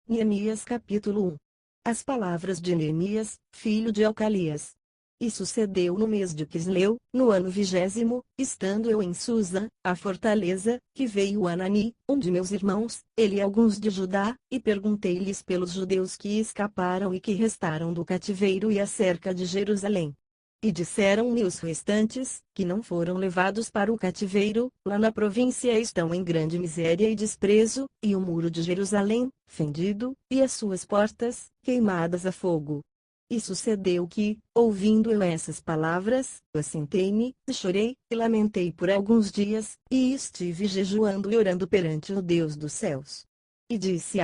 Neemias capítulo 1. As palavras de Neemias, filho de Alcalias. E sucedeu no mês de Quisleu, no ano 20º, estando eu em Susa, a fortaleza, que veio Anani, um de meus irmãos, ele e alguns de Judá, e perguntei-lhes pelos judeus que escaparam e que restaram do cativeiro e acerca de Jerusalém. E disseram-me os restantes, que não foram levados para o cativeiro, lá na província estão em grande miséria e desprezo, e o muro de Jerusalém, fendido, e as suas portas, queimadas a fogo. E sucedeu que, ouvindo eu essas palavras, assentei-me, e chorei, e lamentei por alguns dias, e estive jejuando e orando perante o Deus dos céus. E disse: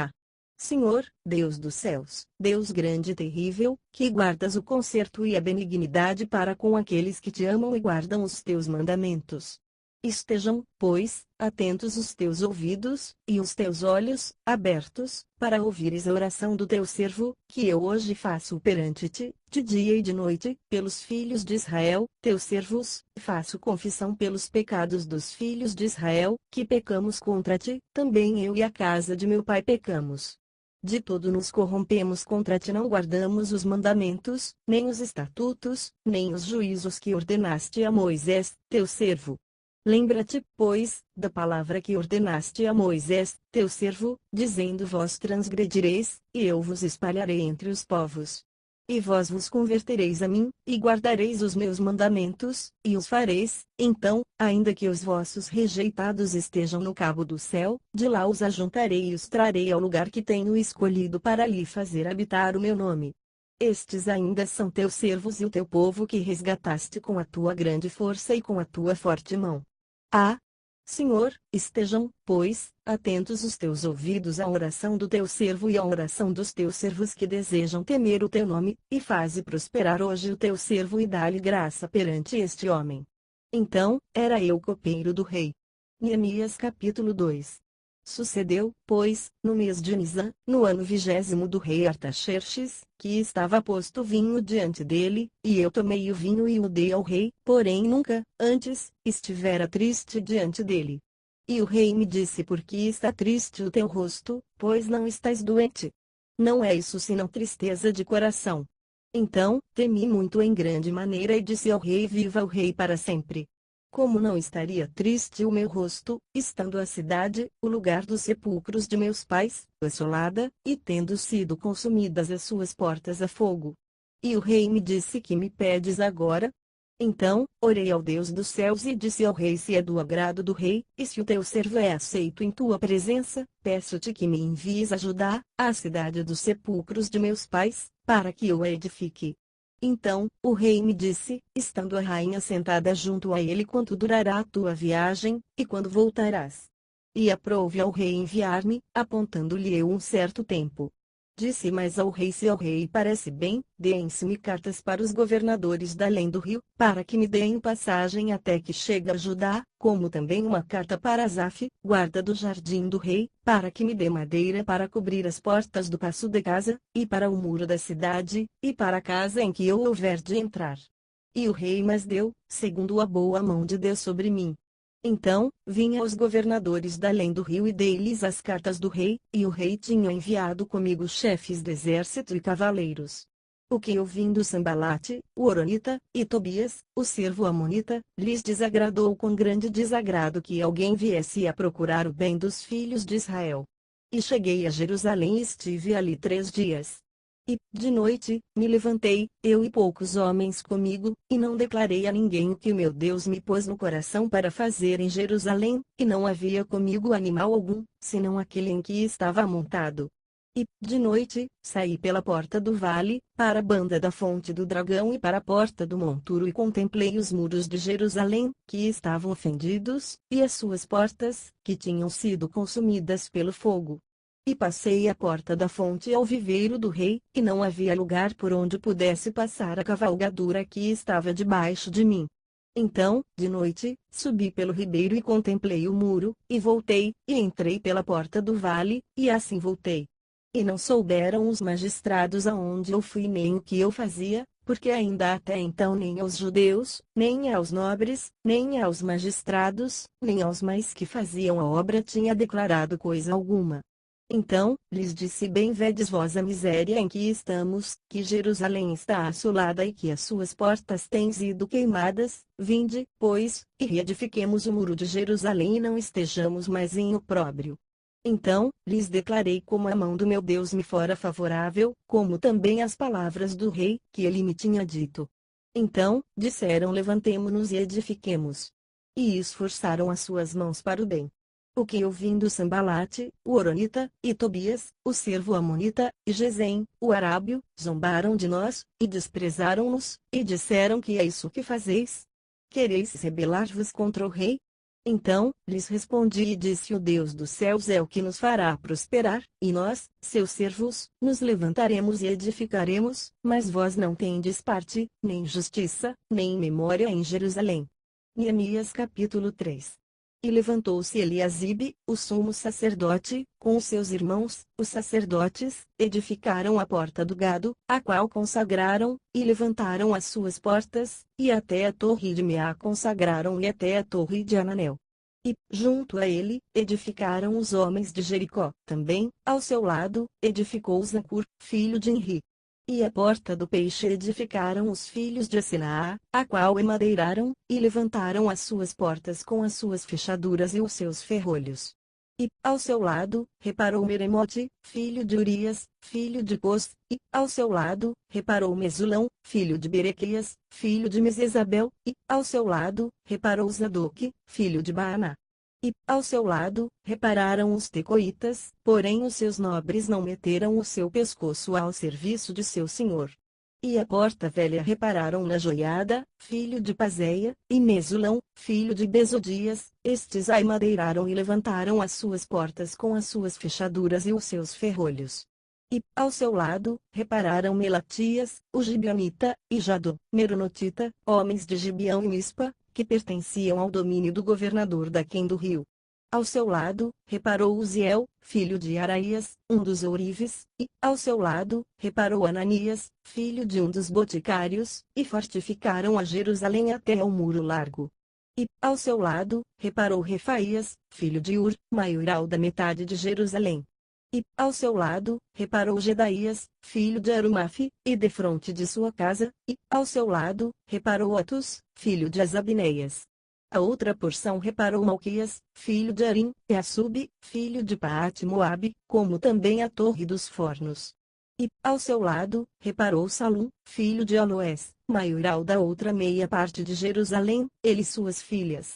Senhor, Deus dos céus, Deus grande e terrível, que guardas o conserto e a benignidade para com aqueles que te amam e guardam os teus mandamentos. Estejam, pois, atentos os teus ouvidos, e os teus olhos, abertos, para ouvires a oração do teu servo, que eu hoje faço perante ti, de dia e de noite, pelos filhos de Israel, teus servos, faço confissão pelos pecados dos filhos de Israel, que pecamos contra ti, também eu e a casa de meu pai pecamos. De todo nos corrompemos contra ti, não guardamos os mandamentos, nem os estatutos, nem os juízos que ordenaste a Moisés, teu servo. Lembra-te, pois, da palavra que ordenaste a Moisés, teu servo, dizendo: Vós transgredireis, e eu vos espalharei entre os povos. E vós vos convertereis a mim, e guardareis os meus mandamentos, e os fareis. Então, ainda que os vossos rejeitados estejam no cabo do céu, de lá os ajuntarei e os trarei ao lugar que tenho escolhido para ali fazer habitar o meu nome. Estes ainda são teus servos e o teu povo que resgataste com a tua grande força e com a tua forte mão. Senhor, estejam, pois, atentos os teus ouvidos à oração do teu servo e à oração dos teus servos que desejam temer o teu nome, e faze prosperar hoje o teu servo e dá-lhe graça perante este homem. Então, era eu copeiro do rei. Neemias capítulo 2. Sucedeu, pois, no mês de Nisan, no ano 20º do rei Artaxerxes, que estava posto vinho diante dele, e eu tomei o vinho e o dei ao rei, porém nunca, antes, estivera triste diante dele. E o rei me disse: Por que está triste o teu rosto, pois não estás doente? Não é isso senão tristeza de coração. Então, temi muito em grande maneira e disse ao rei: Viva o rei para sempre! Como não estaria triste o meu rosto, estando a cidade, o lugar dos sepulcros de meus pais, assolada, e tendo sido consumidas as suas portas a fogo? E o rei me disse: Que me pedes agora? Então, orei ao Deus dos céus e disse ao rei: Se é do agrado do rei, e se o teu servo é aceito em tua presença, peço-te que me envies a Judá, a cidade dos sepulcros de meus pais, para que eu a edifique. Então, o rei me disse, estando a rainha sentada junto a ele: Quanto durará a tua viagem, e quando voltarás? E aprouve ao rei enviar-me, apontando-lhe eu um certo tempo. Disse mais ao rei: Se ao rei parece bem, deem-se-me cartas para os governadores da além do rio, para que me deem passagem até que chegue a Judá, como também uma carta para Asaf, guarda do jardim do rei, para que me dê madeira para cobrir as portas do paço de casa, e para o muro da cidade, e para a casa em que eu houver de entrar. E o rei mas deu, segundo a boa mão de Deus sobre mim. Então, vim aos governadores da além do rio e dei-lhes as cartas do rei, e o rei tinha enviado comigo chefes de exército e cavaleiros. O que ouvindo Sambalate, o Horonita, e Tobias, o servo amonita, lhes desagradou com grande desagrado que alguém viesse a procurar o bem dos filhos de Israel. E cheguei a Jerusalém e estive ali 3 dias. E, de noite, me levantei, eu e poucos homens comigo, e não declarei a ninguém o que o meu Deus me pôs no coração para fazer em Jerusalém, e não havia comigo animal algum, senão aquele em que estava amontado. E, de noite, saí pela porta do vale, para a banda da fonte do dragão e para a porta do monturo, e contemplei os muros de Jerusalém, que estavam fendidos, e as suas portas, que tinham sido consumidas pelo fogo. E passei a porta da fonte ao viveiro do rei, e não havia lugar por onde pudesse passar a cavalgadura que estava debaixo de mim. Então, de noite, subi pelo ribeiro e contemplei o muro, e voltei, e entrei pela porta do vale, e assim voltei. E não souberam os magistrados aonde eu fui nem o que eu fazia, porque ainda até então nem aos judeus, nem aos nobres, nem aos magistrados, nem aos mais que faziam a obra tinha declarado coisa alguma. Então, lhes disse: bem vedes vós a miséria em que estamos, que Jerusalém está assolada e que as suas portas têm sido queimadas. Vinde, pois, e reedifiquemos o muro de Jerusalém e não estejamos mais em opróbrio. Então, lhes declarei como a mão do meu Deus me fora favorável, como também as palavras do rei, que ele me tinha dito. Então, disseram: levantemo-nos e edifiquemos. E esforçaram as suas mãos para o bem. O que ouvindo Sambalate, o Horonita, e Tobias, o servo Amonita, e Gesem, o Arábio, zombaram de nós, e desprezaram-nos, e disseram: que é isso que fazeis? Quereis rebelar-vos contra o rei? Então, lhes respondi e disse: o Deus dos céus é o que nos fará prosperar, e nós, seus servos, nos levantaremos e edificaremos, mas vós não tendes parte, nem justiça, nem memória em Jerusalém. Neemias capítulo 3. E levantou-se Eliasibe, o sumo sacerdote, com os seus irmãos, os sacerdotes, edificaram a porta do gado, a qual consagraram, e levantaram as suas portas, e até a torre de Meá consagraram e até a torre de Ananel. E, junto a ele, edificaram os homens de Jericó. Também, ao seu lado, edificou Zacur, filho de Enri. E a porta do peixe edificaram os filhos de Asenaá, a qual emadeiraram, e levantaram as suas portas com as suas fechaduras e os seus ferrolhos. E, ao seu lado, reparou Meremote, filho de Urias, filho de Cos, e, ao seu lado, reparou Mesulão, filho de Berequias, filho de Mesesabel, e, ao seu lado, reparou Zadoque, filho de Baaná. E, ao seu lado, repararam os tecoitas, porém os seus nobres não meteram o seu pescoço ao serviço de seu senhor. E a porta velha repararam na Joiada, filho de Pazeia, e Mesulão, filho de Besodias, estes a madeiraram e levantaram as suas portas com as suas fechaduras e os seus ferrolhos. E, ao seu lado, repararam Melatias, o gibeonita, e Jadô, meronotita, homens de Gibeão e Mispa, que pertenciam ao domínio do governador daquém do rio. Ao seu lado, reparou Uziel, filho de Araías, um dos ourives, e, ao seu lado, reparou Ananias, filho de um dos boticários, e fortificaram a Jerusalém até ao muro largo. E, ao seu lado, reparou Refaías, filho de Ur, maioral da metade de Jerusalém. E, ao seu lado, reparou Gedaías, filho de Arumafe, e defronte de sua casa, e, ao seu lado, reparou Atus, filho de Asabneias. A outra porção reparou Malquias, filho de Arim, e Assub, filho de Paate-Moabe, como também a torre dos fornos. E, ao seu lado, reparou Salum, filho de Aloés, maioral da outra meia parte de Jerusalém, ele e suas filhas.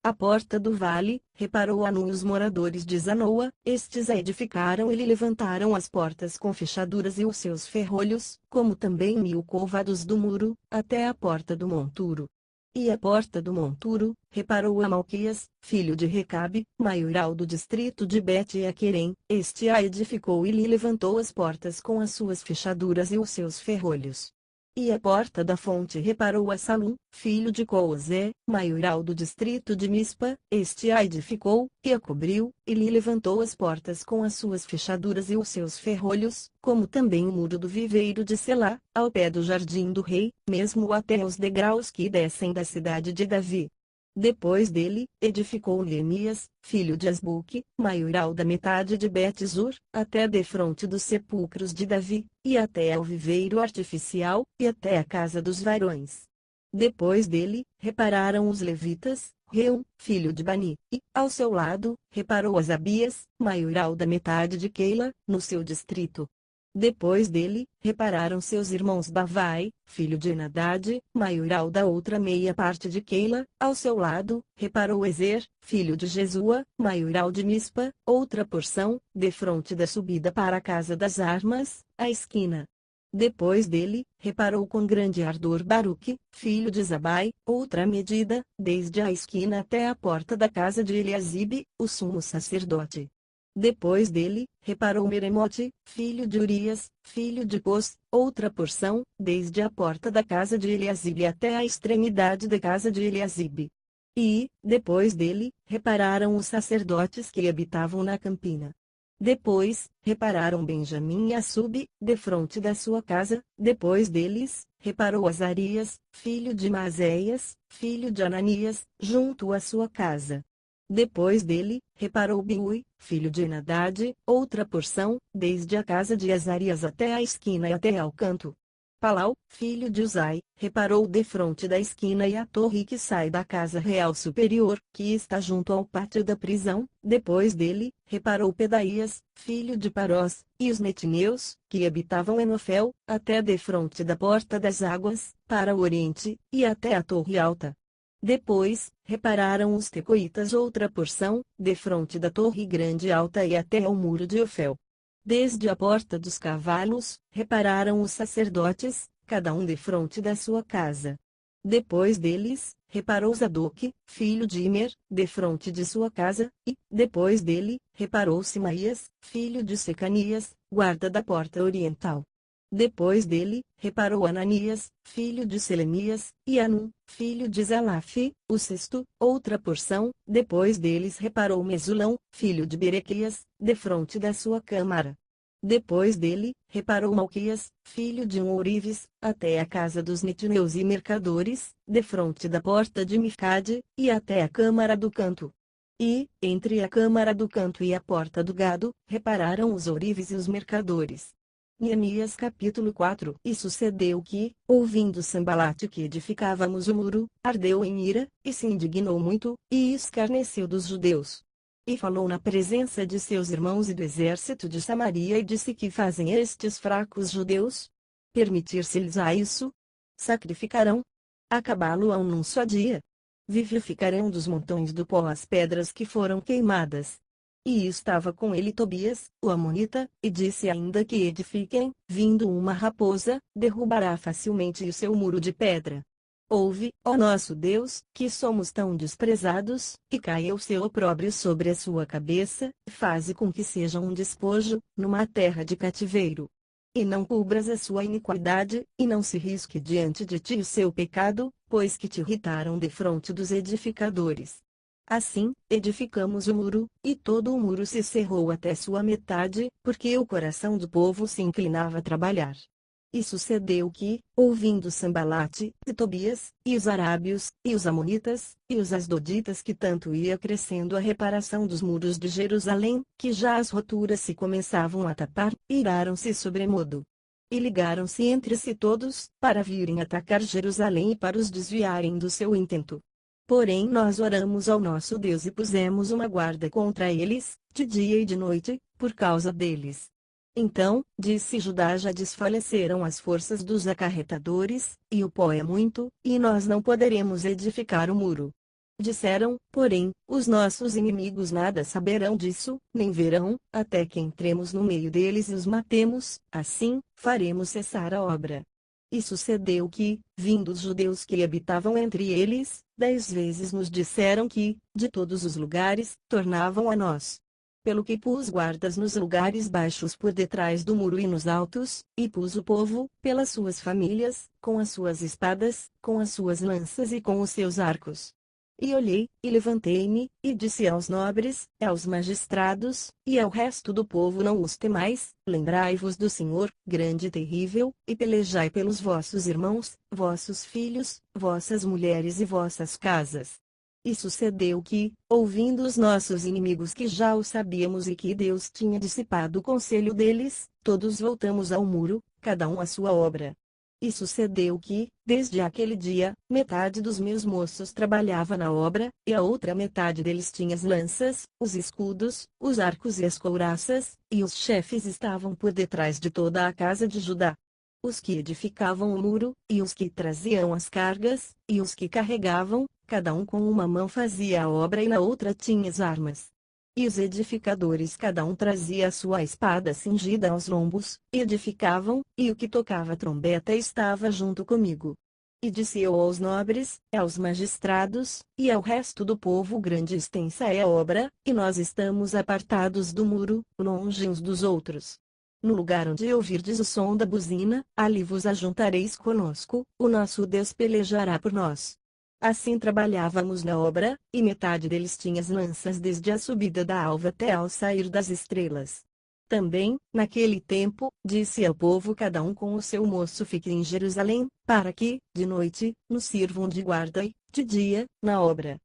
A porta do vale, reparou Anum e os moradores de Zanoa, estes a edificaram e lhe levantaram as portas com fechaduras e os seus ferrolhos, como também 1000 côvados do muro, até a porta do monturo. E a porta do monturo, reparou Malquias, filho de Recabe, maioral do distrito de Bet-Aquerem, este a edificou e lhe levantou as portas com as suas fechaduras e os seus ferrolhos. E a porta da fonte reparou a Salum, filho de Coozé, maioral do distrito de Mispa, este a edificou, e a cobriu, e lhe levantou as portas com as suas fechaduras e os seus ferrolhos, como também o muro do viveiro de Selá, ao pé do jardim do rei, mesmo até os degraus que descem da cidade de Davi. Depois dele, edificou Neemias, filho de Asbuque, maioral da metade de Bet-Zur, até defronte dos sepulcros de Davi, e até ao viveiro artificial, e até a casa dos varões. Depois dele, repararam os levitas, Reum, filho de Bani, e, ao seu lado, reparou Asabias, maioral da metade de Keila, no seu distrito. Depois dele, repararam seus irmãos Bavai, filho de Enadad, maioral da outra meia parte de Keila, ao seu lado, reparou Ezer, filho de Jesua, maioral de Mispa, outra porção, defronte da subida para a casa das armas, à esquina. Depois dele, reparou com grande ardor Baruque, filho de Zabai, outra medida, desde a esquina até a porta da casa de Eliasibe, o sumo sacerdote. Depois dele, reparou Meremote, filho de Urias, filho de Cos, outra porção, desde a porta da casa de Eliasibe até a extremidade da casa de Eliasibe. E, depois dele, repararam os sacerdotes que habitavam na campina. Depois, repararam Benjamim e Assub, defronte da sua casa, depois deles, reparou Azarias, filho de Maazéias, filho de Ananias, junto à sua casa. Depois dele, reparou Biui, filho de Henadade, outra porção, desde a casa de Azarias até a esquina e até ao canto. Palau, filho de Uzai, reparou defronte da esquina e a torre que sai da casa real superior, que está junto ao pátio da prisão. Depois dele, reparou Pedaías, filho de Parós, e os netineus, que habitavam em Ofel, até defronte da porta das águas, para o oriente, e até a torre alta. Depois, repararam os tecoitas outra porção, defronte da torre grande e alta e até ao muro de Ofel. Desde a porta dos cavalos, repararam os sacerdotes, cada um defronte da sua casa. Depois deles, reparou Zadok, filho de Imer, defronte de sua casa, e, depois dele, reparou Simaías, filho de Secanias, guarda da porta oriental. Depois dele, reparou Ananias, filho de Selemias, e Anum, filho de Zalaf, o sexto, outra porção. Depois deles reparou Mesulão, filho de Berequias, defronte da sua câmara. Depois dele, reparou Malquias, filho de Ourives, até a casa dos netineus e mercadores, defronte da porta de Mifcade, e até a câmara do canto. E, entre a câmara do canto e a porta do gado, repararam os ourives e os mercadores. Neemias capítulo 4. E sucedeu que, ouvindo Sambalate que edificávamos o muro, ardeu em ira, e se indignou muito, e escarneceu dos judeus. E falou na presença de seus irmãos e do exército de Samaria e disse: que fazem estes fracos judeus? Permitir-se-lhes a isso? Sacrificarão? Acabá-lo-ão num só dia? Vivificarão dos montões do pó as pedras que foram queimadas. E estava com ele Tobias, o amonita, e disse ainda que edifiquem, vindo uma raposa, derrubará facilmente o seu muro de pedra. Ouve, ó nosso Deus, que somos tão desprezados, e caia o seu opróbrio sobre a sua cabeça, faze com que seja um despojo, numa terra de cativeiro. E não cubras a sua iniquidade, e não se risque diante de ti o seu pecado, pois que te irritaram defronte dos edificadores. Assim, edificamos o muro, e todo o muro se cerrou até sua metade, porque o coração do povo se inclinava a trabalhar. E sucedeu que, ouvindo Sambalate, e Tobias, e os arábios, e os amonitas, e os asdoditas que tanto ia crescendo a reparação dos muros de Jerusalém, que já as roturas se começavam a tapar, iraram-se sobremodo. E ligaram-se entre si todos, para virem atacar Jerusalém e para os desviarem do seu intento. Porém nós oramos ao nosso Deus e pusemos uma guarda contra eles, de dia e de noite, por causa deles. Então, disse Judá: já desfaleceram as forças dos acarretadores, e o pó é muito, e nós não poderemos edificar o muro. Disseram, porém, os nossos inimigos: nada saberão disso, nem verão, até que entremos no meio deles e os matemos, assim, faremos cessar a obra. E sucedeu que, vindo os judeus que habitavam entre eles, 10 vezes nos disseram que, de todos os lugares, tornavam a nós. Pelo que pus guardas nos lugares baixos por detrás do muro e nos altos, e pus o povo, pelas suas famílias, com as suas espadas, com as suas lanças e com os seus arcos. E olhei, e levantei-me, e disse aos nobres, aos magistrados, e ao resto do povo: não os temais, lembrai-vos do Senhor, grande e terrível, e pelejai pelos vossos irmãos, vossos filhos, vossas mulheres e vossas casas. E sucedeu que, ouvindo os nossos inimigos que já o sabíamos e que Deus tinha dissipado o conselho deles, todos voltamos ao muro, cada um à sua obra. E sucedeu que, desde aquele dia, metade dos meus moços trabalhava na obra, e a outra metade deles tinha as lanças, os escudos, os arcos e as couraças, e os chefes estavam por detrás de toda a casa de Judá. Os que edificavam o muro, e os que traziam as cargas, e os que carregavam, cada um com uma mão fazia a obra e na outra tinha as armas. E os edificadores cada um trazia a sua espada cingida aos lombos, e edificavam, e o que tocava trombeta estava junto comigo. E disse eu aos nobres, aos magistrados, e ao resto do povo: grande e extensa é a obra, e nós estamos apartados do muro, longe uns dos outros. No lugar onde ouvirdes o som da buzina, ali vos ajuntareis conosco, o nosso Deus pelejará por nós. Assim trabalhávamos na obra, e metade deles tinha as lanças desde a subida da alva até ao sair das estrelas. Também, naquele tempo, disse ao povo: cada um com o seu moço fique em Jerusalém, para que, de noite, nos sirvam de guarda e, de dia, na obra.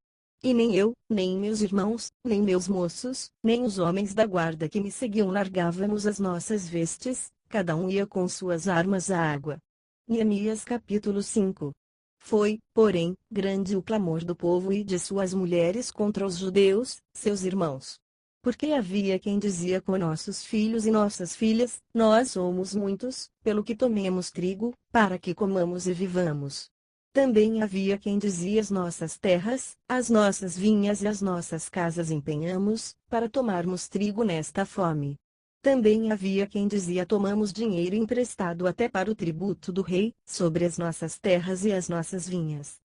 e nem eu, nem meus irmãos, nem meus moços, nem os homens da guarda que me seguiam largávamos as nossas vestes, cada um ia com suas armas à água. Neemias capítulo 5. Foi, porém, grande o clamor do povo e de suas mulheres contra os judeus, seus irmãos. Porque havia quem dizia com nossos filhos e nossas filhas: nós somos muitos, pelo que tomemos trigo, para que comamos e vivamos. Também havia quem dizia: as nossas terras, as nossas vinhas e as nossas casas empenhamos, para tomarmos trigo nesta fome. Também havia quem dizia: tomamos dinheiro emprestado até para o tributo do rei, sobre as nossas terras e as nossas vinhas.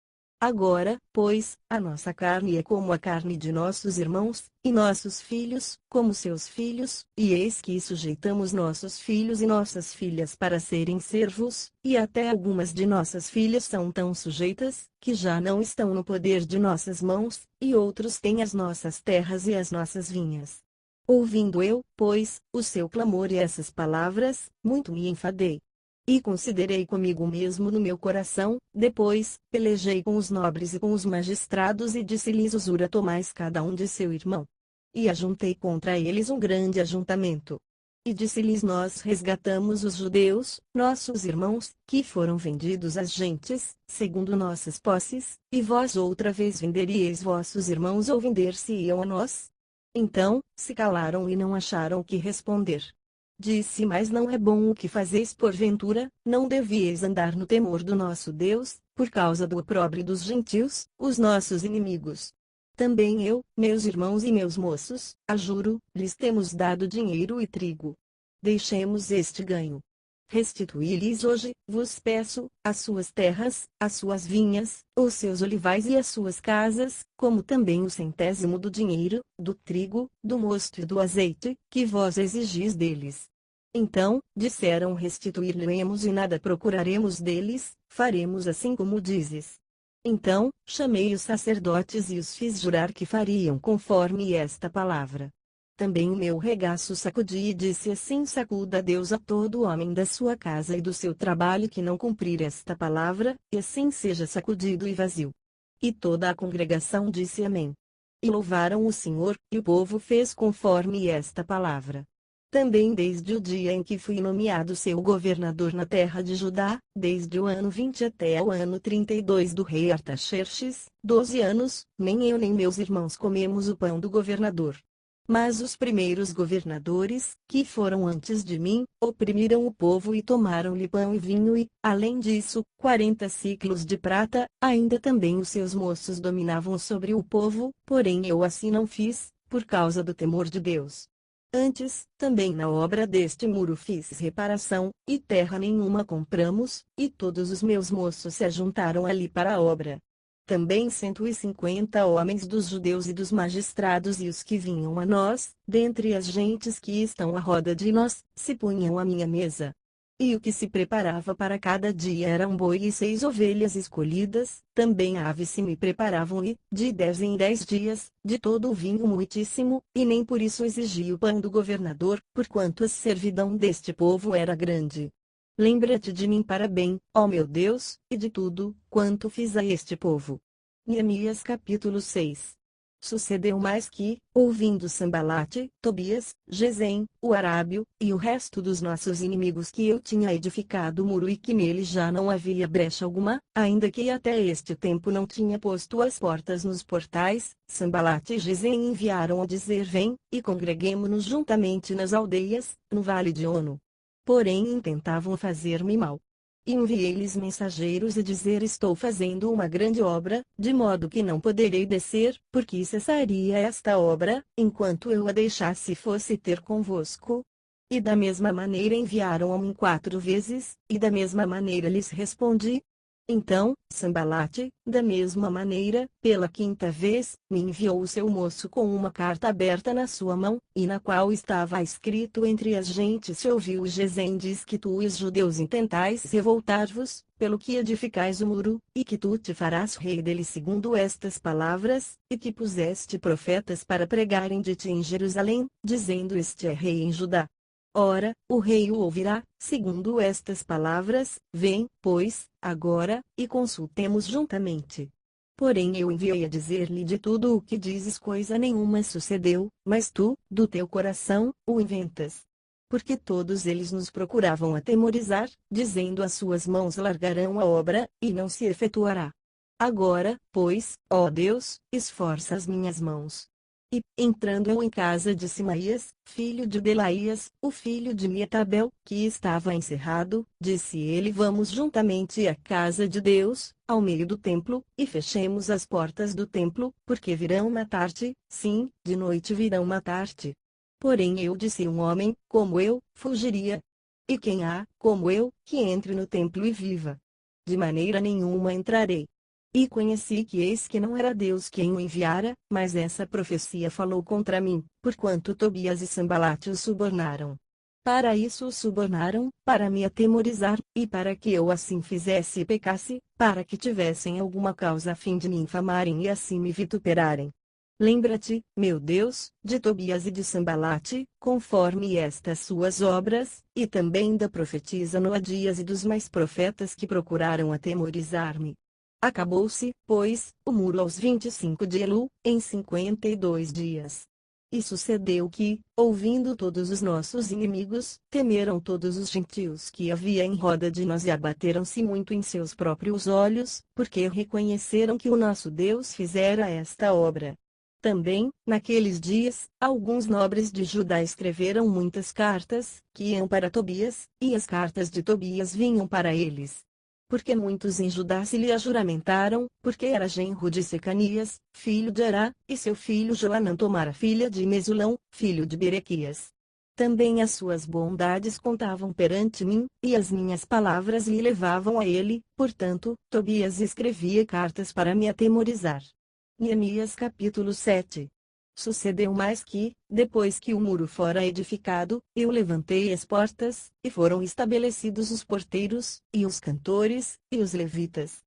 Agora, pois, a nossa carne é como a carne de nossos irmãos, e nossos filhos, como seus filhos, e eis que sujeitamos nossos filhos e nossas filhas para serem servos, e até algumas de nossas filhas são tão sujeitas, que já não estão no poder de nossas mãos, e outros têm as nossas terras e as nossas vinhas. Ouvindo eu, pois, o seu clamor e essas palavras, muito me enfadei. E considerei comigo mesmo no meu coração, depois, pelejei com os nobres e com os magistrados e disse-lhes: usura tomais cada um de seu irmão. E ajuntei contra eles um grande ajuntamento. E disse-lhes: nós resgatamos os judeus, nossos irmãos, que foram vendidos às gentes, segundo nossas posses, e vós outra vez venderíeis vossos irmãos ou vender-se-iam a nós? Então, se calaram e não acharam o que responder. Disse: mas não é bom o que fazeis porventura, não devieis andar no temor do nosso Deus, por causa do opróbrio dos gentios, os nossos inimigos. Também eu, meus irmãos e meus moços, a juro, lhes temos dado dinheiro e trigo. Deixemos este ganho. Restituí-lhes hoje, vos peço, as suas terras, as suas vinhas, os seus olivais e as suas casas, como também o centésimo do dinheiro, do trigo, do mosto e do azeite, que vós exigis deles. Então, disseram: restituir-lhe-emos e nada procuraremos deles, faremos assim como dizes. Então, chamei os sacerdotes e os fiz jurar que fariam conforme esta palavra. Também o meu regaço sacudi e disse: assim sacuda Deus a todo homem da sua casa e do seu trabalho que não cumprir esta palavra, e assim seja sacudido e vazio. E toda a congregação disse amém. E louvaram o Senhor, e o povo fez conforme esta palavra. Também desde o dia em que fui nomeado seu governador na terra de Judá, desde o ano 20 até o ano 32 do rei Artaxerxes, 12 anos, nem eu nem meus irmãos comemos o pão do governador. Mas os primeiros governadores, que foram antes de mim, oprimiram o povo e tomaram-lhe pão e vinho e, além disso, 40 siclos de prata, ainda também os seus moços dominavam sobre o povo, porém eu assim não fiz, por causa do temor de Deus. Antes, também na obra deste muro fiz reparação, e terra nenhuma compramos, e todos os meus moços se ajuntaram ali para a obra. Também 150 homens dos judeus e dos magistrados e os que vinham a nós, dentre as gentes que estão à roda de nós, se punham à minha mesa. E o que se preparava para cada dia era um boi e 6 ovelhas escolhidas, também aves se me preparavam e, de 10 em 10 dias, de todo o vinho muitíssimo, e nem por isso exigi o pão do governador, porquanto a servidão deste povo era grande. Lembra-te de mim para bem, ó meu Deus, e de tudo, quanto fiz a este povo. Neemias capítulo 6. Sucedeu mais que, ouvindo Sambalate, Tobias, Gesem, o arábio, e o resto dos nossos inimigos que eu tinha edificado o muro e que nele já não havia brecha alguma, ainda que até este tempo não tinha posto as portas nos portais, Sambalate e Gesem enviaram a dizer: vem, e congreguemo-nos juntamente nas aldeias, no vale de Ono. Porém intentavam fazer-me mal. E enviei-lhes mensageiros a dizer: estou fazendo uma grande obra, de modo que não poderei descer, porque cessaria esta obra, enquanto eu a deixasse fosse ter convosco. E da mesma maneira enviaram a mim 4 vezes, e da mesma maneira lhes respondi. Então, Sambalate, da mesma maneira, pela 5ª vez, me enviou o seu moço com uma carta aberta na sua mão, e na qual estava escrito: entre as gentes se ouviu Gesem diz que tu e os judeus intentais revoltar-vos, pelo que edificais o muro, e que tu te farás rei dele segundo estas palavras, e que puseste profetas para pregarem de ti em Jerusalém, dizendo: este é rei em Judá. Ora, o rei o ouvirá, segundo estas palavras, vem, pois, agora, e consultemos juntamente. Porém eu enviei a dizer-lhe de tudo o que dizes coisa nenhuma sucedeu, mas tu, do teu coração, o inventas. Porque todos eles nos procuravam atemorizar, dizendo as suas mãos largarão a obra, e não se efetuará. Agora, pois, ó Deus, esforça as minhas mãos. E, entrando eu em casa de Simaías, filho de Delaías, o filho de Meetabel, que estava encerrado, disse ele: vamos juntamente à casa de Deus, ao meio do templo, e fechemos as portas do templo, porque virão matar-te, sim, de noite virão matar-te. Porém eu disse: um homem, como eu, fugiria. E quem há, como eu, que entre no templo e viva? De maneira nenhuma entrarei. E conheci que eis que não era Deus quem o enviara, mas essa profecia falou contra mim, porquanto Tobias e Sambalate o subornaram. Para isso o subornaram, para me atemorizar, e para que eu assim fizesse e pecasse, para que tivessem alguma causa a fim de me infamarem e assim me vituperarem. Lembra-te, meu Deus, de Tobias e de Sambalate, conforme estas suas obras, e também da profetisa Noadias e dos mais profetas que procuraram atemorizar-me. Acabou-se, pois, o muro aos 25 de Elu, em 52 dias. E sucedeu que, ouvindo todos os nossos inimigos, temeram todos os gentios que havia em roda de nós e abateram-se muito em seus próprios olhos, porque reconheceram que o nosso Deus fizera esta obra. Também, naqueles dias, alguns nobres de Judá escreveram muitas cartas, que iam para Tobias, e as cartas de Tobias vinham para eles. Porque muitos em Judá se lhe ajuramentaram, porque era genro de Secanias, filho de Ará, e seu filho Joanã tomara filha de Mesulão, filho de Berequias. Também as suas bondades contavam perante mim, e as minhas palavras lhe levavam a ele, portanto, Tobias escrevia cartas para me atemorizar. Neemias capítulo 7. Sucedeu mais que, depois que o muro fora edificado, eu levantei as portas, e foram estabelecidos os porteiros, e os cantores, e os levitas.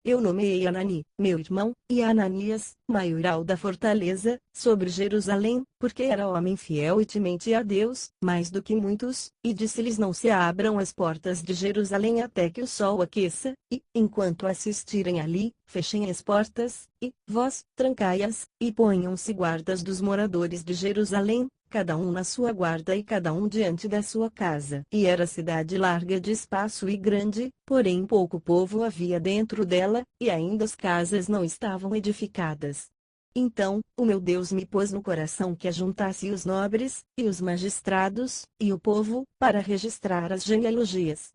Eu nomeei Anani, meu irmão, e Ananias, maioral da fortaleza, sobre Jerusalém, porque era homem fiel e temente a Deus, mais do que muitos, e disse-lhes: não se abram as portas de Jerusalém até que o sol aqueça, e, enquanto assistirem ali, fechem as portas, e, vós, trancai-as, e ponham-se guardas dos moradores de Jerusalém, cada um na sua guarda e cada um diante da sua casa. E era cidade larga de espaço e grande, porém pouco povo havia dentro dela, e ainda as casas não estavam edificadas. Então, o meu Deus me pôs no coração que ajuntasse os nobres, e os magistrados, e o povo, para registrar as genealogias.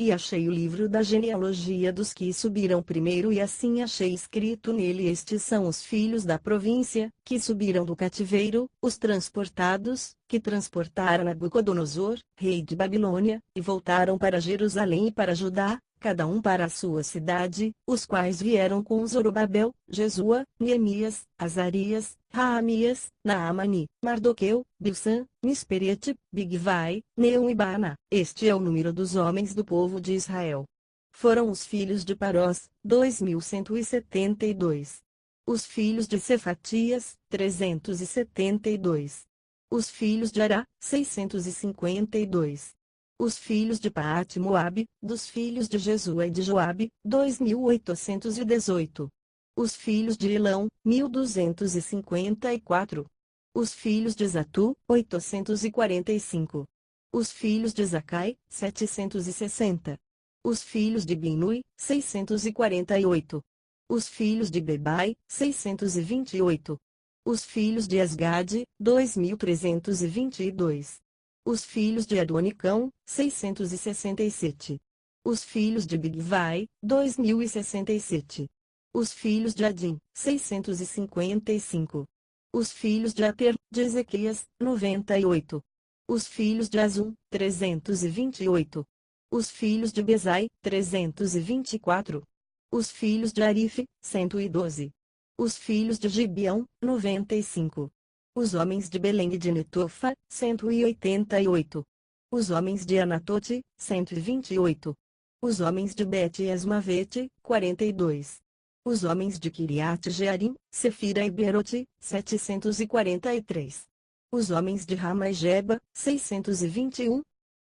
E achei o livro da genealogia dos que subiram primeiro, e assim achei escrito nele: estes são os filhos da província, que subiram do cativeiro, os transportados, que transportaram Nabucodonosor, rei de Babilônia, e voltaram para Jerusalém e para Judá, cada um para a sua cidade, os quais vieram com Zorobabel, Jesua, Neemias, Azarias, Raamias, Naamani, Mardoqueu, Bilsan, Misperiete, Bigvai, Neum e Baana. Este é o número dos homens do povo de Israel. Foram os filhos de Parós, 2172. Os filhos de Cefatias, 372. Os filhos de Ará, 652. Os filhos de Paate-Moabe, dos filhos de Jesua e de Joabe, 2818. Os filhos de Elão, 1254. Os filhos de Zatu, 845. Os filhos de Zacai, 760. Os filhos de Binui, 648. Os filhos de Bebai, 628. Os filhos de Asgade, 2322. Os filhos de Adonicão, 667. Os filhos de Bigvai, 2067. Os filhos de Adim, 655. Os filhos de Ater, de Ezequias, 98. Os filhos de Azum, 328. Os filhos de Bezai, 324. Os filhos de Arife, 112. Os filhos de Gibeão, 95. Os homens de Belém e de Netofa, 188. Os homens de Anatote, 128. Os homens de Bet-Esmavete, 42. Os homens de Kiriat-Jearim, Sefira e Beerote, 743. Os homens de Rama e Geba, 621.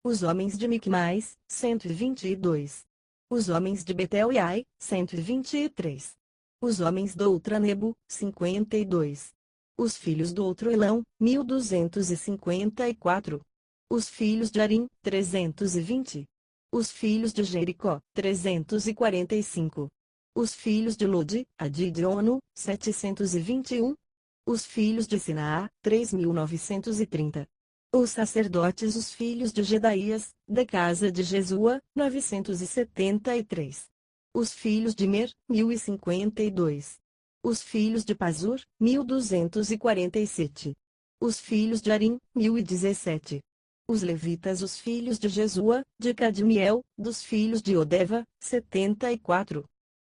Os homens de Micmais, 122. Os homens de Betel e Ai, 123. Os homens do outro Nebo, 52. Os filhos do outro Elão, 1254. Os filhos de Arim, 320. Os filhos de Jericó, 345. Os filhos de Lode, Adidiono, 721. Os filhos de Sinaá, 3930. Os sacerdotes os filhos de Jedaías, da casa de Jesua, 973. Os filhos de Mer, 1052. Os filhos de Pazur, 1247. Os filhos de Arim, 1017. Os levitas os filhos de Jesua, de Cadmiel, dos filhos de Odeva, 74.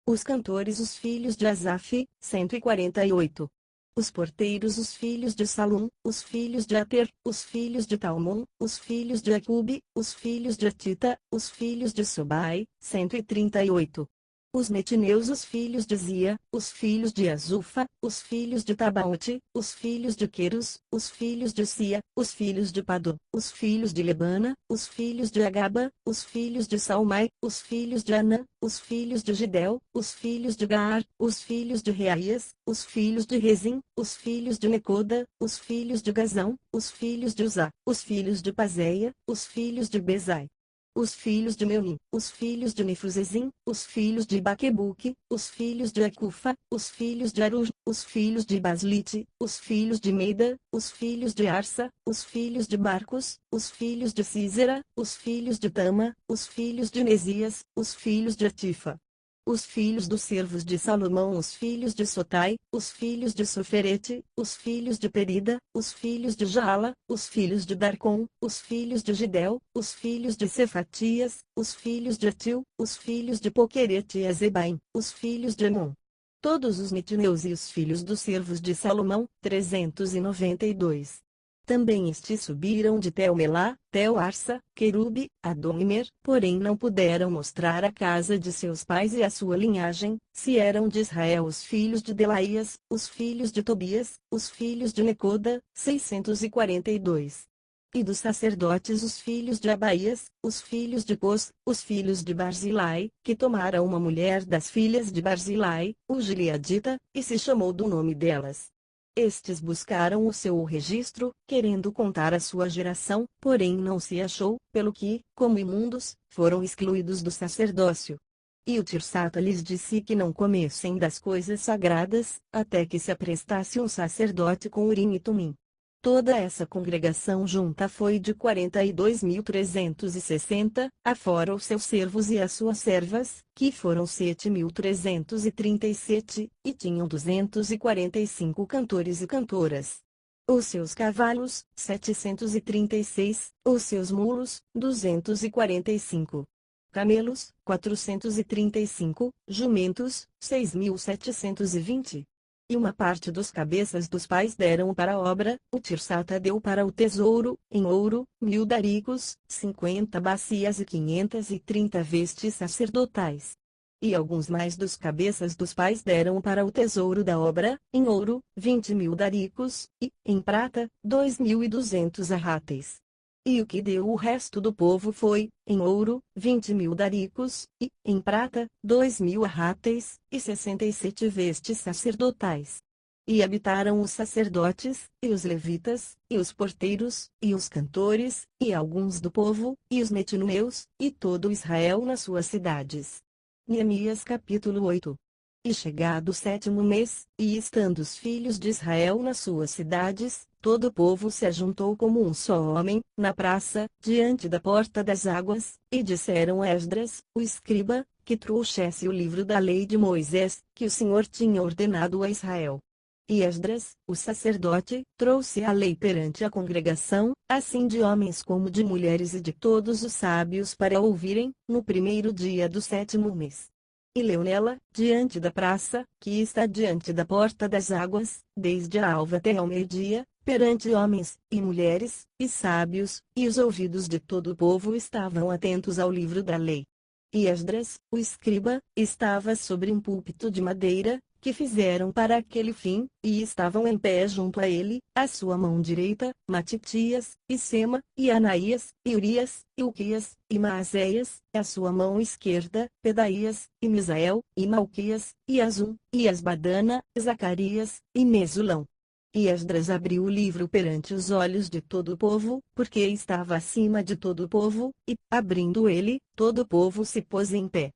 Os cantores os filhos de Asaf, 148. Os porteiros os filhos de Salum, os filhos de Ater, os filhos de Talmon, os filhos de Acube, os filhos de Atita, os filhos de Sobai, 138. Os netineus os filhos de Zia, os filhos de Azufa, os filhos de Tabaote, os filhos de Queros, os filhos de Sia, os filhos de Pado, os filhos de Lebana, os filhos de Agaba, os filhos de Salmai, os filhos de Anã, os filhos de Gidel, os filhos de Gaar, os filhos de Reaías, os filhos de Rezim, os filhos de Necoda, os filhos de Gazão, os filhos de Uzá, os filhos de Pazeia, os filhos de Bezai. Os filhos de Meunim, os filhos de Nefuzezim, os filhos de Baquebuque, os filhos de Acufa, os filhos de Aruj, os filhos de Baslite, os filhos de Meida, os filhos de Arsa, os filhos de Barcos, os filhos de Císera, os filhos de Tama, os filhos de Nesias, os filhos de Atifa. Os filhos dos servos de Salomão, os filhos de Sotai, os filhos de Soferete, os filhos de Perida, os filhos de Jaala, os filhos de Darcon, os filhos de Gidel, os filhos de Cefatias, os filhos de Atil, os filhos de Poquerete e Azebaim, os filhos de Emon. Todos os netineus e os filhos dos servos de Salomão, 392. Também estes subiram de Tel-Melá, Tel-Arsa, Querube, Adonimer, porém não puderam mostrar a casa de seus pais e a sua linhagem, se eram de Israel os filhos de Delaías, os filhos de Tobias, os filhos de Necoda, 642. E dos sacerdotes os filhos de Abaías, os filhos de Cos, os filhos de Barzilai, que tomaram uma mulher das filhas de Barzilai, o Gileadita, e se chamou do nome delas. Estes buscaram o seu registro, querendo contar a sua geração, porém não se achou, pelo que, como imundos, foram excluídos do sacerdócio. E o Tirsata lhes disse que não comessem das coisas sagradas, até que se aprestasse um sacerdote com Urim e Tumim. Toda essa congregação junta foi de 42.360, afora os seus servos e as suas servas, que foram 7.337, e tinham 245 cantores e cantoras. Os seus cavalos, 736, os seus mulos, 245. Camelos, 435, jumentos, 6.720. E uma parte dos cabeças dos pais deram para a obra, o Tirsata deu para o tesouro, em ouro, 1.000 daricos, 50 bacias e 530 vestes sacerdotais. E alguns mais dos cabeças dos pais deram para o tesouro da obra, em ouro, 20.000 daricos, e, em prata, 2.200 arráteis. E o que deu o resto do povo foi, em ouro, 20.000 daricos, e, em prata, 2.000 arráteis, e 67 vestes sacerdotais. E habitaram os sacerdotes, e os levitas, e os porteiros, e os cantores, e alguns do povo, e os netineus, e todo Israel nas suas cidades. Neemias capítulo 8. E chegado o 7º mês, e estando os filhos de Israel nas suas cidades, todo o povo se ajuntou como um só homem, na praça, diante da porta das águas, e disseram a Esdras, o escriba, que trouxesse o livro da lei de Moisés, que o Senhor tinha ordenado a Israel. E Esdras, o sacerdote, trouxe a lei perante a congregação, assim de homens como de mulheres e de todos os sábios para ouvirem, no primeiro dia do 7º mês. E leu nela, diante da praça, que está diante da porta das águas, desde a alva até ao meio-dia, perante homens, e mulheres, e sábios, e os ouvidos de todo o povo estavam atentos ao livro da lei. E Esdras, o escriba, estava sobre um púlpito de madeira, que fizeram para aquele fim, e estavam em pé junto a ele, a sua mão direita, Matitias, e Sema, e Anaías, e Urias, e Uquias, e Maazéias, e a sua mão esquerda, Pedaías, e Misael, e Malquias, e Azum, e Asbadana, e Zacarias, e Mesulão. E Esdras abriu o livro perante os olhos de todo o povo, porque estava acima de todo o povo, e, abrindo ele, todo o povo se pôs em pé.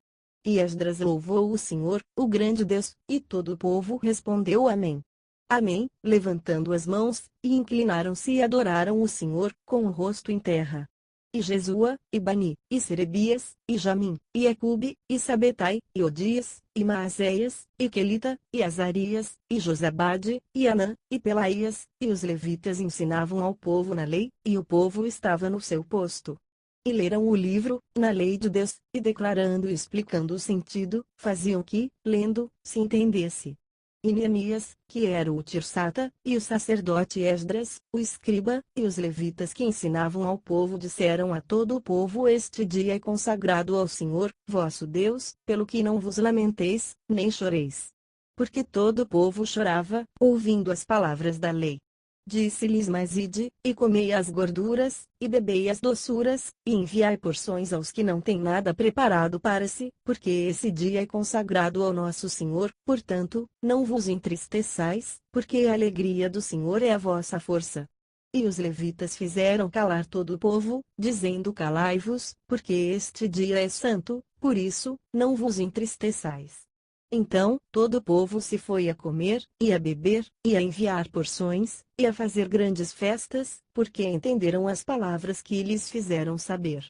E Esdras louvou o Senhor, o grande Deus, e todo o povo respondeu Amém. Amém, levantando as mãos, e inclinaram-se e adoraram o Senhor, com o rosto em terra. E Jesua, e Bani, e Serebias, e Jamim, e Ecube, e Sabetai, e Odias, e Maazéias, e Quelita, e Azarias, e Josabade, e Anã, e Pelaías, e os levitas ensinavam ao povo na lei, e o povo estava no seu posto. E leram o livro, na lei de Deus, e declarando e explicando o sentido, faziam que, lendo, se entendesse. E Neemias, que era o Tirsata, e o sacerdote Esdras, o escriba, e os levitas que ensinavam ao povo disseram a todo o povo: este dia é consagrado ao Senhor, vosso Deus, pelo que não vos lamenteis, nem choreis. Porque todo o povo chorava, ouvindo as palavras da lei. Disse-lhes: mas ide, e comei as gorduras, e bebei as doçuras, e enviai porções aos que não têm nada preparado para si, porque esse dia é consagrado ao nosso Senhor, portanto, não vos entristeçais, porque a alegria do Senhor é a vossa força. E os levitas fizeram calar todo o povo, dizendo: calai-vos, porque este dia é santo, por isso, não vos entristeçais. Então, todo o povo se foi a comer, e a beber, e a enviar porções, e a fazer grandes festas, porque entenderam as palavras que lhes fizeram saber.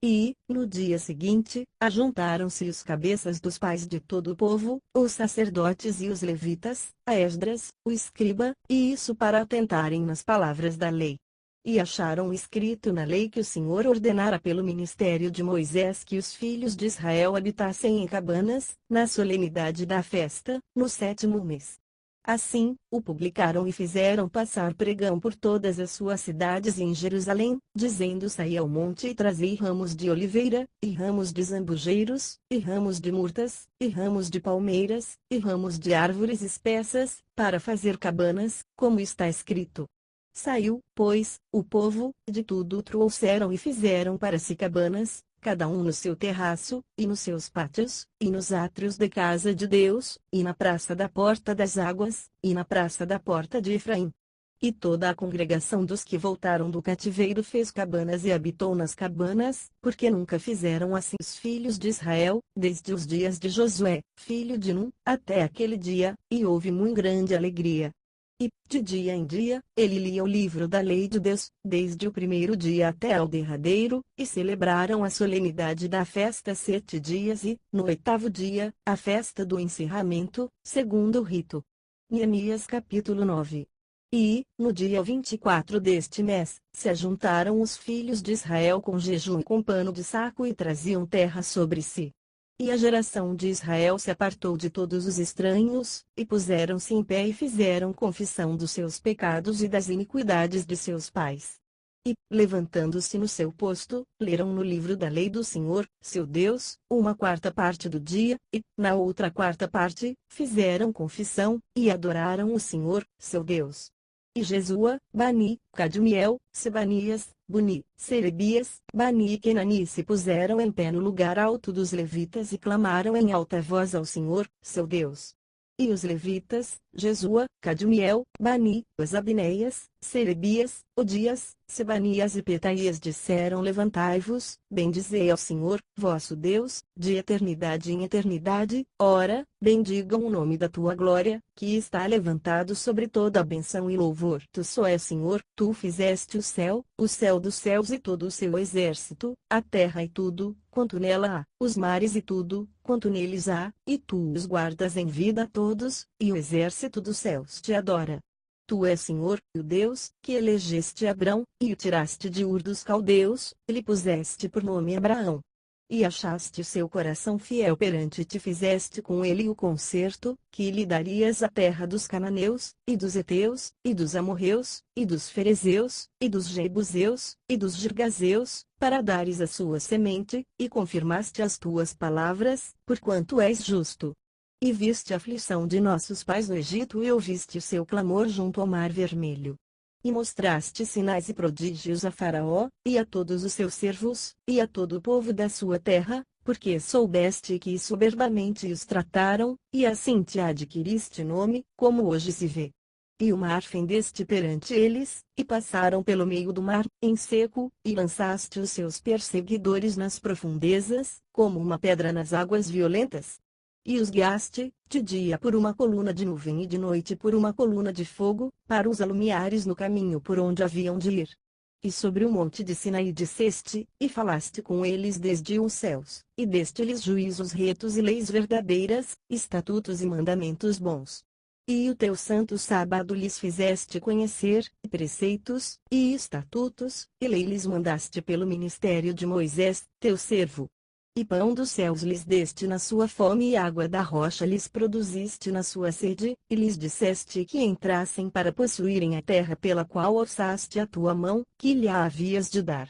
E, no dia seguinte, ajuntaram-se os cabeças dos pais de todo o povo, os sacerdotes e os levitas, a Esdras, o escriba, e isso para atentarem nas palavras da lei. E acharam escrito na lei que o Senhor ordenara pelo ministério de Moisés que os filhos de Israel habitassem em cabanas, na solenidade da festa, no 7º mês. Assim, o publicaram e fizeram passar pregão por todas as suas cidades e em Jerusalém, dizendo: saí ao monte e trazei ramos de oliveira, e ramos de zambujeiros, e ramos de murtas, e ramos de palmeiras, e ramos de árvores espessas, para fazer cabanas, como está escrito. Saiu, pois, o povo, de tudo trouxeram e fizeram para si cabanas, cada um no seu terraço, e nos seus pátios, e nos átrios da casa de Deus, e na praça da porta das águas, e na praça da porta de Efraim. E toda a congregação dos que voltaram do cativeiro fez cabanas e habitou nas cabanas, porque nunca fizeram assim os filhos de Israel, desde os dias de Josué, filho de Num, até aquele dia, e houve muito grande alegria. E, de dia em dia, ele lia o livro da lei de Deus, desde o primeiro dia até ao derradeiro, e celebraram a solenidade da festa 7 dias e, no 8º dia, a festa do encerramento, segundo o rito. Neemias capítulo 9. E, no dia 24 deste mês, se ajuntaram os filhos de Israel com jejum e com pano de saco e traziam terra sobre si. E a geração de Israel se apartou de todos os estranhos, e puseram-se em pé e fizeram confissão dos seus pecados e das iniquidades de seus pais. E, levantando-se no seu posto, leram no livro da lei do Senhor, seu Deus, uma quarta parte do dia, e, na outra quarta parte, fizeram confissão, e adoraram o Senhor, seu Deus. E Jesua, Bani, Cadmiel, Sebanias, Buni, Serebias, Bani e Kenani se puseram em pé no lugar alto dos levitas e clamaram em alta voz ao Senhor, seu Deus. E os levitas, Jesua, Cadmiel, Bani, Zabneias, Serebias, Odias, Sebanias e Petaias disseram: levantai-vos, bendizei ao Senhor, vosso Deus, de eternidade em eternidade, ora, bendigam o nome da tua glória, que está levantado sobre toda a bênção e louvor. Tu só és Senhor, tu fizeste o céu dos céus e todo o seu exército, a terra e tudo, quanto nela há, os mares e tudo, quanto neles há, e tu os guardas em vida a todos, e o exército dos céus te adora. Tu és Senhor, o Deus, que elegeste Abrão, e o tiraste de Ur dos Caldeus, e lhe puseste por nome Abraão. E achaste o seu coração fiel perante ti, fizeste com ele o concerto, que lhe darias a terra dos cananeus, e dos heteus, e dos amorreus, e dos ferezeus, e dos jebuseus, e dos girgazeus, para dares a sua semente, e confirmaste as tuas palavras, porquanto és justo. E viste a aflição de nossos pais no Egito e ouviste o seu clamor junto ao Mar Vermelho. E mostraste sinais e prodígios a Faraó, e a todos os seus servos, e a todo o povo da sua terra, porque soubeste que soberbamente os trataram, e assim te adquiriste nome, como hoje se vê. E o mar fendeste perante eles, e passaram pelo meio do mar, em seco, e lançaste os seus perseguidores nas profundezas, como uma pedra nas águas violentas. E os guiaste, de dia por uma coluna de nuvem e de noite por uma coluna de fogo, para os alumiares no caminho por onde haviam de ir. E sobre o monte de Sinaí desceste, e falaste com eles desde os céus, e deste-lhes juízos retos e leis verdadeiras, estatutos e mandamentos bons. E o teu santo sábado lhes fizeste conhecer, e preceitos, e estatutos, e lei lhes mandaste pelo ministério de Moisés, teu servo. E pão dos céus lhes deste na sua fome e água da rocha lhes produziste na sua sede, e lhes disseste que entrassem para possuírem a terra pela qual alçaste a tua mão, que lhe a havias de dar.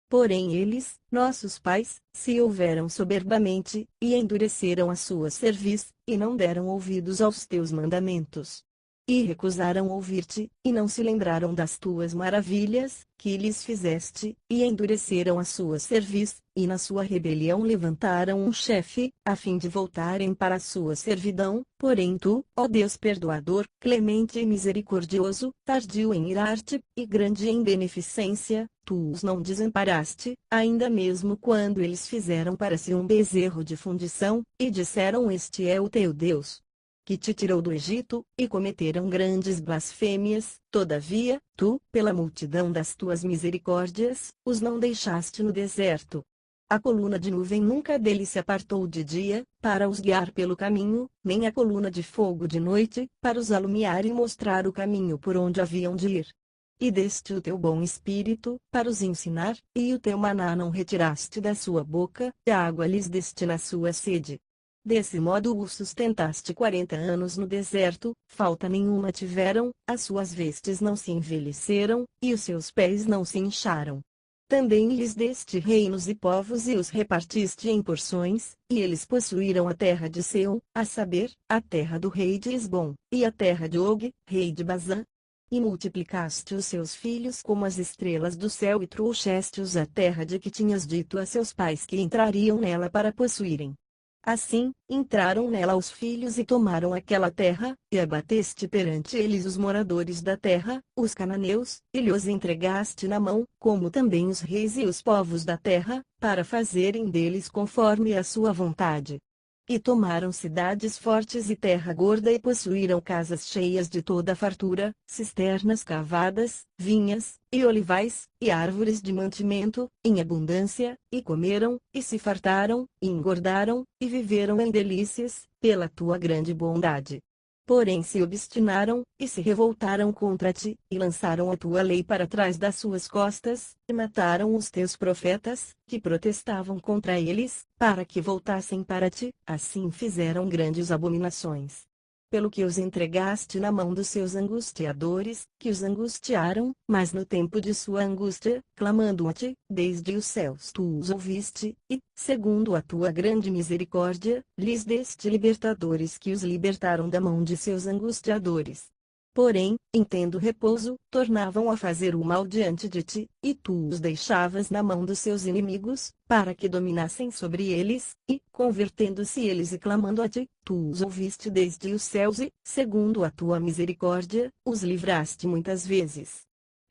Porém eles, nossos pais, se houveram soberbamente, e endureceram a sua cerviz, e não deram ouvidos aos teus mandamentos. E recusaram ouvir-te, e não se lembraram das tuas maravilhas, que lhes fizeste, e endureceram a sua cerviz, e na sua rebelião levantaram um chefe, a fim de voltarem para a sua servidão, porém tu, ó Deus perdoador, clemente e misericordioso, tardio em irar-te, e grande em beneficência, tu os não desamparaste, ainda mesmo quando eles fizeram para si um bezerro de fundição, e disseram: Este é o teu Deus, que te tirou do Egito, e cometeram grandes blasfêmias. Todavia, tu, pela multidão das tuas misericórdias, os não deixaste no deserto. A coluna de nuvem nunca deles se apartou de dia, para os guiar pelo caminho, nem a coluna de fogo de noite, para os alumiar e mostrar o caminho por onde haviam de ir. E deste o teu bom espírito, para os ensinar, e o teu maná não retiraste da sua boca, e a água lhes deste na sua sede. Desse modo os sustentaste 40 anos no deserto, falta nenhuma tiveram, as suas vestes não se envelheceram, e os seus pés não se incharam. Também lhes deste reinos e povos e os repartiste em porções, e eles possuíram a terra de Seom, a saber, a terra do rei de Esbom, e a terra de Og, rei de Bazã. E multiplicaste os seus filhos como as estrelas do céu e trouxeste-os à terra de que tinhas dito a seus pais que entrariam nela para possuírem. Assim, entraram nela os filhos e tomaram aquela terra, e abateste perante eles os moradores da terra, os cananeus, e lhes entregaste na mão, como também os reis e os povos da terra, para fazerem deles conforme a sua vontade. E tomaram cidades fortes e terra gorda e possuíram casas cheias de toda a fartura, cisternas cavadas, vinhas, e olivais, e árvores de mantimento, em abundância, e comeram, e se fartaram, e engordaram, e viveram em delícias, pela tua grande bondade. Porém se obstinaram, e se revoltaram contra ti, e lançaram a tua lei para trás das suas costas, e mataram os teus profetas, que protestavam contra eles, para que voltassem para ti, assim fizeram grandes abominações. Pelo que os entregaste na mão dos seus angustiadores, que os angustiaram, mas no tempo de sua angústia, clamando a ti, desde os céus tu os ouviste, e, segundo a tua grande misericórdia, lhes deste libertadores que os libertaram da mão de seus angustiadores. Porém, em tendo repouso, tornavam a fazer o mal diante de ti, e tu os deixavas na mão dos seus inimigos, para que dominassem sobre eles, e, convertendo-se eles e clamando a ti, tu os ouviste desde os céus e, segundo a tua misericórdia, os livraste muitas vezes.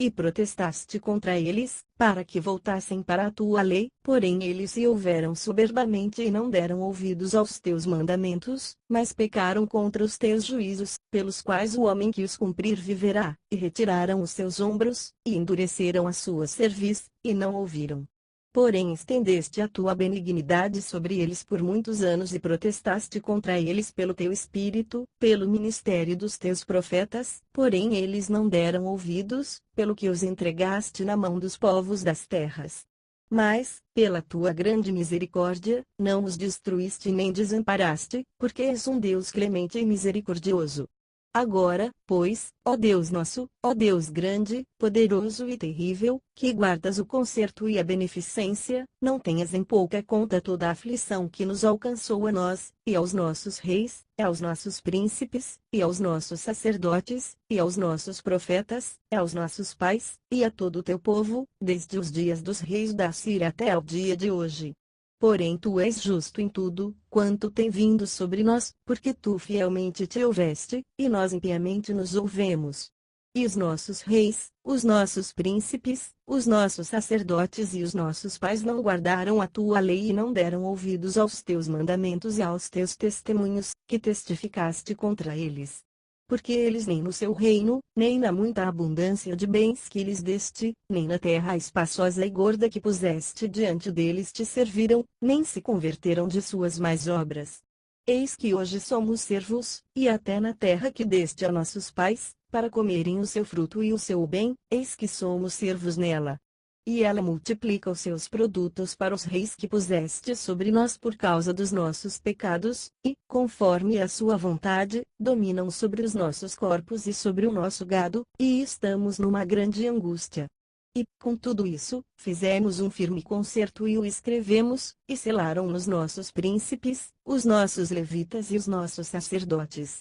E protestaste contra eles, para que voltassem para a tua lei, porém eles se houveram soberbamente e não deram ouvidos aos teus mandamentos, mas pecaram contra os teus juízos, pelos quais o homem que os cumprir viverá, e retiraram os seus ombros, e endureceram a sua cerviz, e não ouviram. Porém estendeste a tua benignidade sobre eles por muitos anos e protestaste contra eles pelo teu espírito, pelo ministério dos teus profetas, porém eles não deram ouvidos, pelo que os entregaste na mão dos povos das terras. Mas, pela tua grande misericórdia, não os destruíste nem desamparaste, porque és um Deus clemente e misericordioso. Agora, pois, ó Deus nosso, ó Deus grande, poderoso e terrível, que guardas o conserto e a beneficência, não tenhas em pouca conta toda a aflição que nos alcançou a nós, e aos nossos reis, e aos nossos príncipes, e aos nossos sacerdotes, e aos nossos profetas, e aos nossos pais, e a todo o teu povo, desde os dias dos reis da Síria até ao dia de hoje. Porém tu és justo em tudo, quanto tem vindo sobre nós, porque tu fielmente te houveste, e nós impiamente nos houvemos. E os nossos reis, os nossos príncipes, os nossos sacerdotes e os nossos pais não guardaram a tua lei e não deram ouvidos aos teus mandamentos e aos teus testemunhos, que testificaste contra eles. Porque eles nem no seu reino, nem na muita abundância de bens que lhes deste, nem na terra espaçosa e gorda que puseste diante deles te serviram, nem se converteram de suas más obras. Eis que hoje somos servos, e até na terra que deste a nossos pais, para comerem o seu fruto e o seu bem, eis que somos servos nela. E ela multiplica os seus produtos para os reis que puseste sobre nós por causa dos nossos pecados, e, conforme a sua vontade, dominam sobre os nossos corpos e sobre o nosso gado, e estamos numa grande angústia. E, com tudo isso, fizemos um firme concerto e o escrevemos, e selaram nos nossos príncipes, os nossos levitas e os nossos sacerdotes.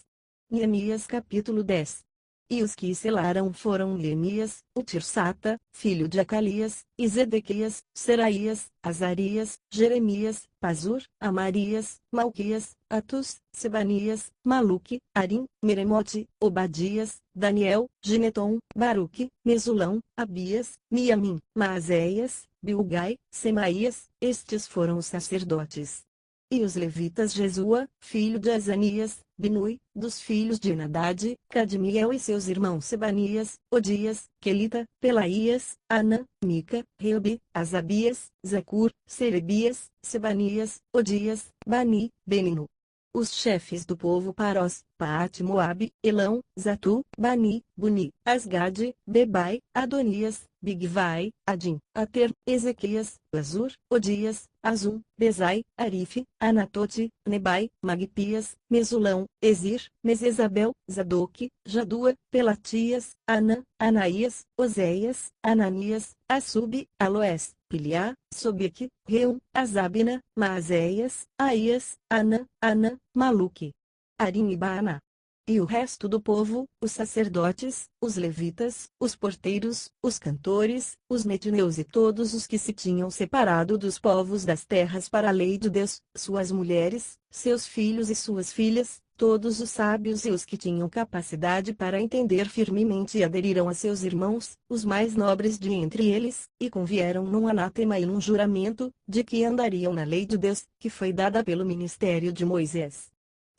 Neemias capítulo 10. E os que selaram foram Neemias, o Tirsata, filho de Acalias, e Zedequias, Seraías, Azarias, Jeremias, Pazur, Amarias, Malquias, Atus, Sebanias, Maluque, Arim, Meremote, Obadias, Daniel, Gineton, Baruque, Mesulão, Abias, Miamim, Maazéias, Bilgai, Semaías, estes foram os sacerdotes. E os levitas Jesua, filho de Azanias, Binui, dos filhos de Enadade, Cadmiel e seus irmãos Sebanias, Odias, Quelita, Pelaías, Anã, Mica, Reubi, Asabias, Zacur, Serebias, Sebanias, Odias, Bani, Beninu. Os chefes do povo Parós, Paate Moabe, Elão, Zatu, Bani, Buni, Asgade, Bebai, Adonias, Bigvai, Adim, Ater, Ezequias, Azur, Odias, Azum, Bezai, Arife, Anatote, Nebai, Magpias, Mesulão, Ezir, Mesesabel, Zadoque, Jadua, Pelatias, Anã, Anaías, Oséias, Ananias, Assub, Aloés, Piliá, Sobique, Reum, Azabina, Maazéias, Aías, Anã, Maluque, Arim e Baaná. E o resto do povo, os sacerdotes, os levitas, os porteiros, os cantores, os netineus e todos os que se tinham separado dos povos das terras para a lei de Deus, suas mulheres, seus filhos e suas filhas, todos os sábios e os que tinham capacidade para entender firmemente e aderiram a seus irmãos, os mais nobres de entre eles, e convieram num anátema e num juramento, de que andariam na lei de Deus, que foi dada pelo ministério de Moisés,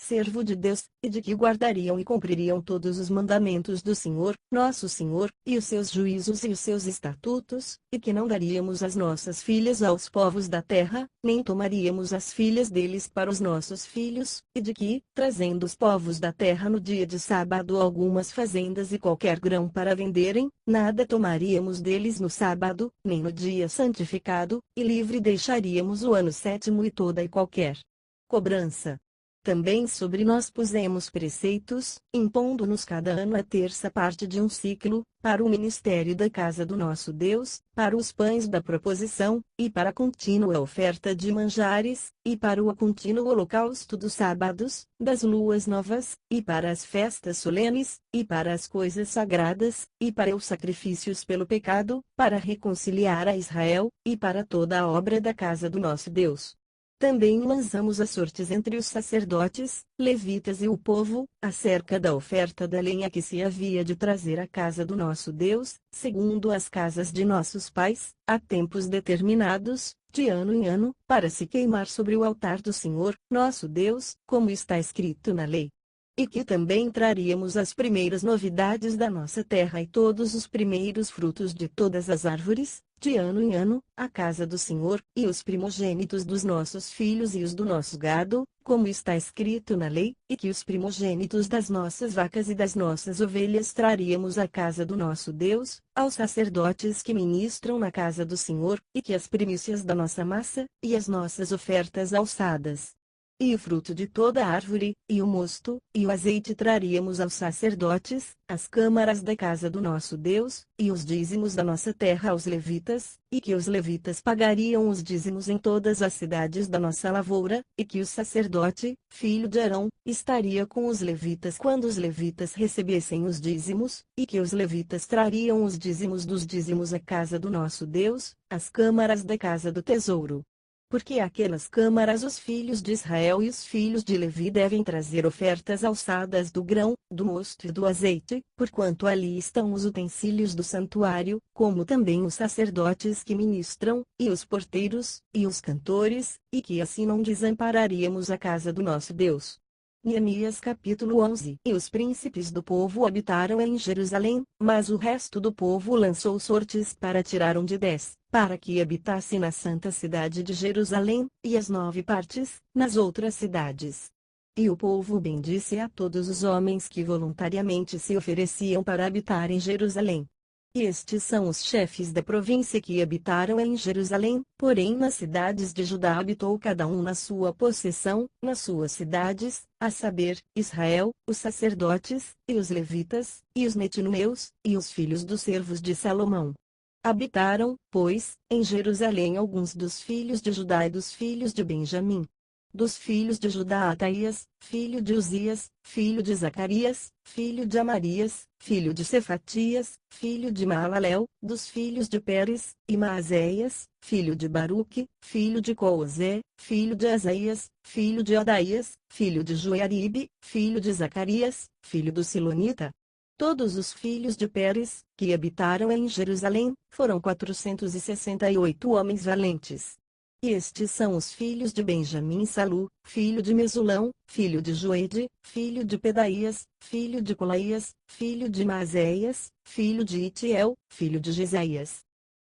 servo de Deus, e de que guardariam e cumpririam todos os mandamentos do Senhor, nosso Senhor, e os seus juízos e os seus estatutos, e que não daríamos as nossas filhas aos povos da terra, nem tomaríamos as filhas deles para os nossos filhos, e de que, trazendo os povos da terra no dia de sábado algumas fazendas e qualquer grão para venderem, nada tomaríamos deles no sábado, nem no dia santificado, e livre deixaríamos o ano sétimo e toda e qualquer cobrança. Também sobre nós pusemos preceitos, impondo-nos cada ano a terça parte de um ciclo, para o ministério da casa do nosso Deus, para os pães da proposição, e para a contínua oferta de manjares, e para o contínuo holocausto dos sábados, das luas novas, e para as festas solenes, e para as coisas sagradas, e para os sacrifícios pelo pecado, para reconciliar a Israel, e para toda a obra da casa do nosso Deus. Também lançamos as sortes entre os sacerdotes, levitas e o povo, acerca da oferta da lenha que se havia de trazer à casa do nosso Deus, segundo as casas de nossos pais, a tempos determinados, de ano em ano, para se queimar sobre o altar do Senhor, nosso Deus, como está escrito na lei. E que também traríamos as primeiras novidades da nossa terra e todos os primeiros frutos de todas as árvores, de ano em ano, à casa do Senhor, e os primogênitos dos nossos filhos e os do nosso gado, como está escrito na lei, e que os primogênitos das nossas vacas e das nossas ovelhas traríamos à casa do nosso Deus, aos sacerdotes que ministram na casa do Senhor, e que as primícias da nossa massa, e as nossas ofertas alçadas e o fruto de toda árvore, e o mosto, e o azeite traríamos aos sacerdotes, as câmaras da casa do nosso Deus, e os dízimos da nossa terra aos levitas, e que os levitas pagariam os dízimos em todas as cidades da nossa lavoura, e que o sacerdote, filho de Arão, estaria com os levitas quando os levitas recebessem os dízimos, e que os levitas trariam os dízimos dos dízimos à casa do nosso Deus, as câmaras da casa do tesouro. Porque aquelas câmaras os filhos de Israel e os filhos de Levi devem trazer ofertas alçadas do grão, do mosto e do azeite, porquanto ali estão os utensílios do santuário, como também os sacerdotes que ministram, e os porteiros, e os cantores, e que assim não desampararíamos a casa do nosso Deus. Neemias capítulo 11. E os príncipes do povo habitaram em Jerusalém, mas o resto do povo lançou sortes para tirar de 10, para que habitasse na santa cidade de Jerusalém, e as 9 partes, nas outras cidades. E o povo bendisse a todos os homens que voluntariamente se ofereciam para habitar em Jerusalém. E estes são os chefes da província que habitaram em Jerusalém, porém nas cidades de Judá habitou cada um na sua possessão, nas suas cidades, a saber, Israel, os sacerdotes, e os levitas, e os netineus, e os filhos dos servos de Salomão. Habitaram, pois, em Jerusalém alguns dos filhos de Judá e dos filhos de Benjamim. Dos filhos de Judá Ataías, filho de Uzias, filho de Zacarias, filho de Amarias, filho de Cefatias, filho de Maalalel, dos filhos de Pérez, e Maazéias, filho de Baruque, filho de Coozé, filho de Asaías, filho de Odaías, filho de Joiaribe, filho de Zacarias, filho do Silonita. Todos os filhos de Pérez, que habitaram em Jerusalém, foram 468 homens valentes. E estes são os filhos de Benjamim: Salu, filho de Mesulão, filho de Joede, filho de Pedaías, filho de Colaías, filho de Maazéias, filho de Itiel, filho de Jesaías.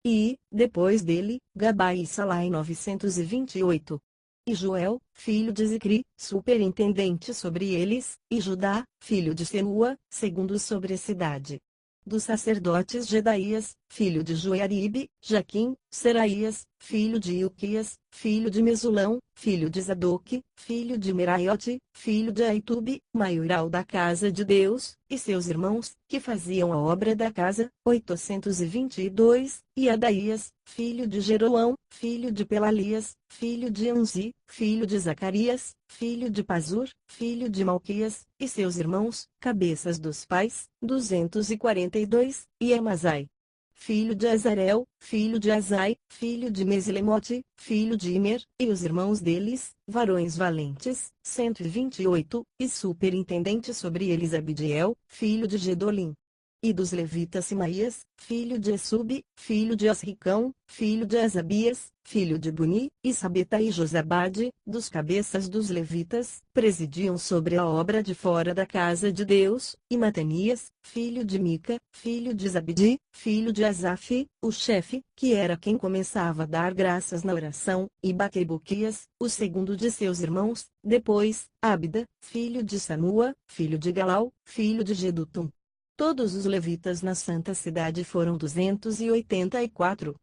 E, depois dele, Gabai e Salai 928. E Joel, filho de Zicri, superintendente sobre eles, e Judá, filho de Senua, segundo sobre a cidade. Dos sacerdotes Jedaías, filho de Joiaribe, Jaquim, Seraías, filho de Ilquias, filho de Mesulão, filho de Zadoque, filho de Meraiote, filho de Aitube, maioral da casa de Deus, e seus irmãos, que faziam a obra da casa, 822, e Adaías, filho de Jeroão, filho de Pelalias, filho de Anzi, filho de Zacarias, filho de Pazur, filho de Malquias, e seus irmãos, cabeças dos pais, 242, e Amazai, filho de Azarel, filho de Azai, filho de Mesilemote, filho de Imer, e os irmãos deles, varões valentes, 128, e superintendente sobre eles Abdiel, filho de Gedolim. E dos levitas Simaías, filho de Essube, filho de Asricão, filho de Asabias, filho de Buni, e Sabeta e Josabade, dos cabeças dos levitas, presidiam sobre a obra de fora da casa de Deus, e Matanias, filho de Mica, filho de Zabdi, filho de Asaf, o chefe, que era quem começava a dar graças na oração, e Baquebuquias, o segundo de seus irmãos, depois, Abda, filho de Samua, filho de Galal, filho de Gedutum. Todos os levitas na santa cidade foram 284.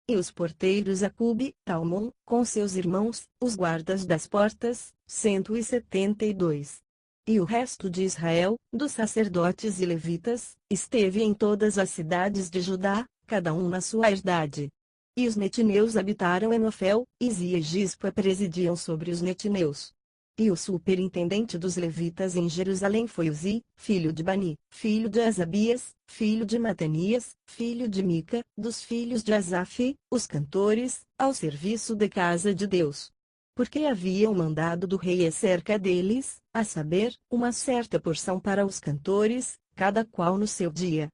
E os porteiros Acube, Talmon, com seus irmãos, os guardas das portas, 172. E o resto de Israel, dos sacerdotes e levitas, esteve em todas as cidades de Judá, cada um na sua herdade. E os netineus habitaram em Ofel, e Zia e Gispa presidiam sobre os netineus. E o superintendente dos levitas em Jerusalém foi Uzi, filho de Bani, filho de Asabias, filho de Matanias, filho de Mica, dos filhos de Asaf, os cantores, ao serviço da casa de Deus. Porque havia um mandado do rei acerca deles, a saber, uma certa porção para os cantores, cada qual no seu dia.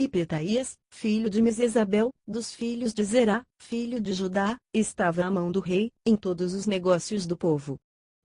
E Petaías, filho de Mesesabel, dos filhos de Zerá, filho de Judá, estava à mão do rei, em todos os negócios do povo.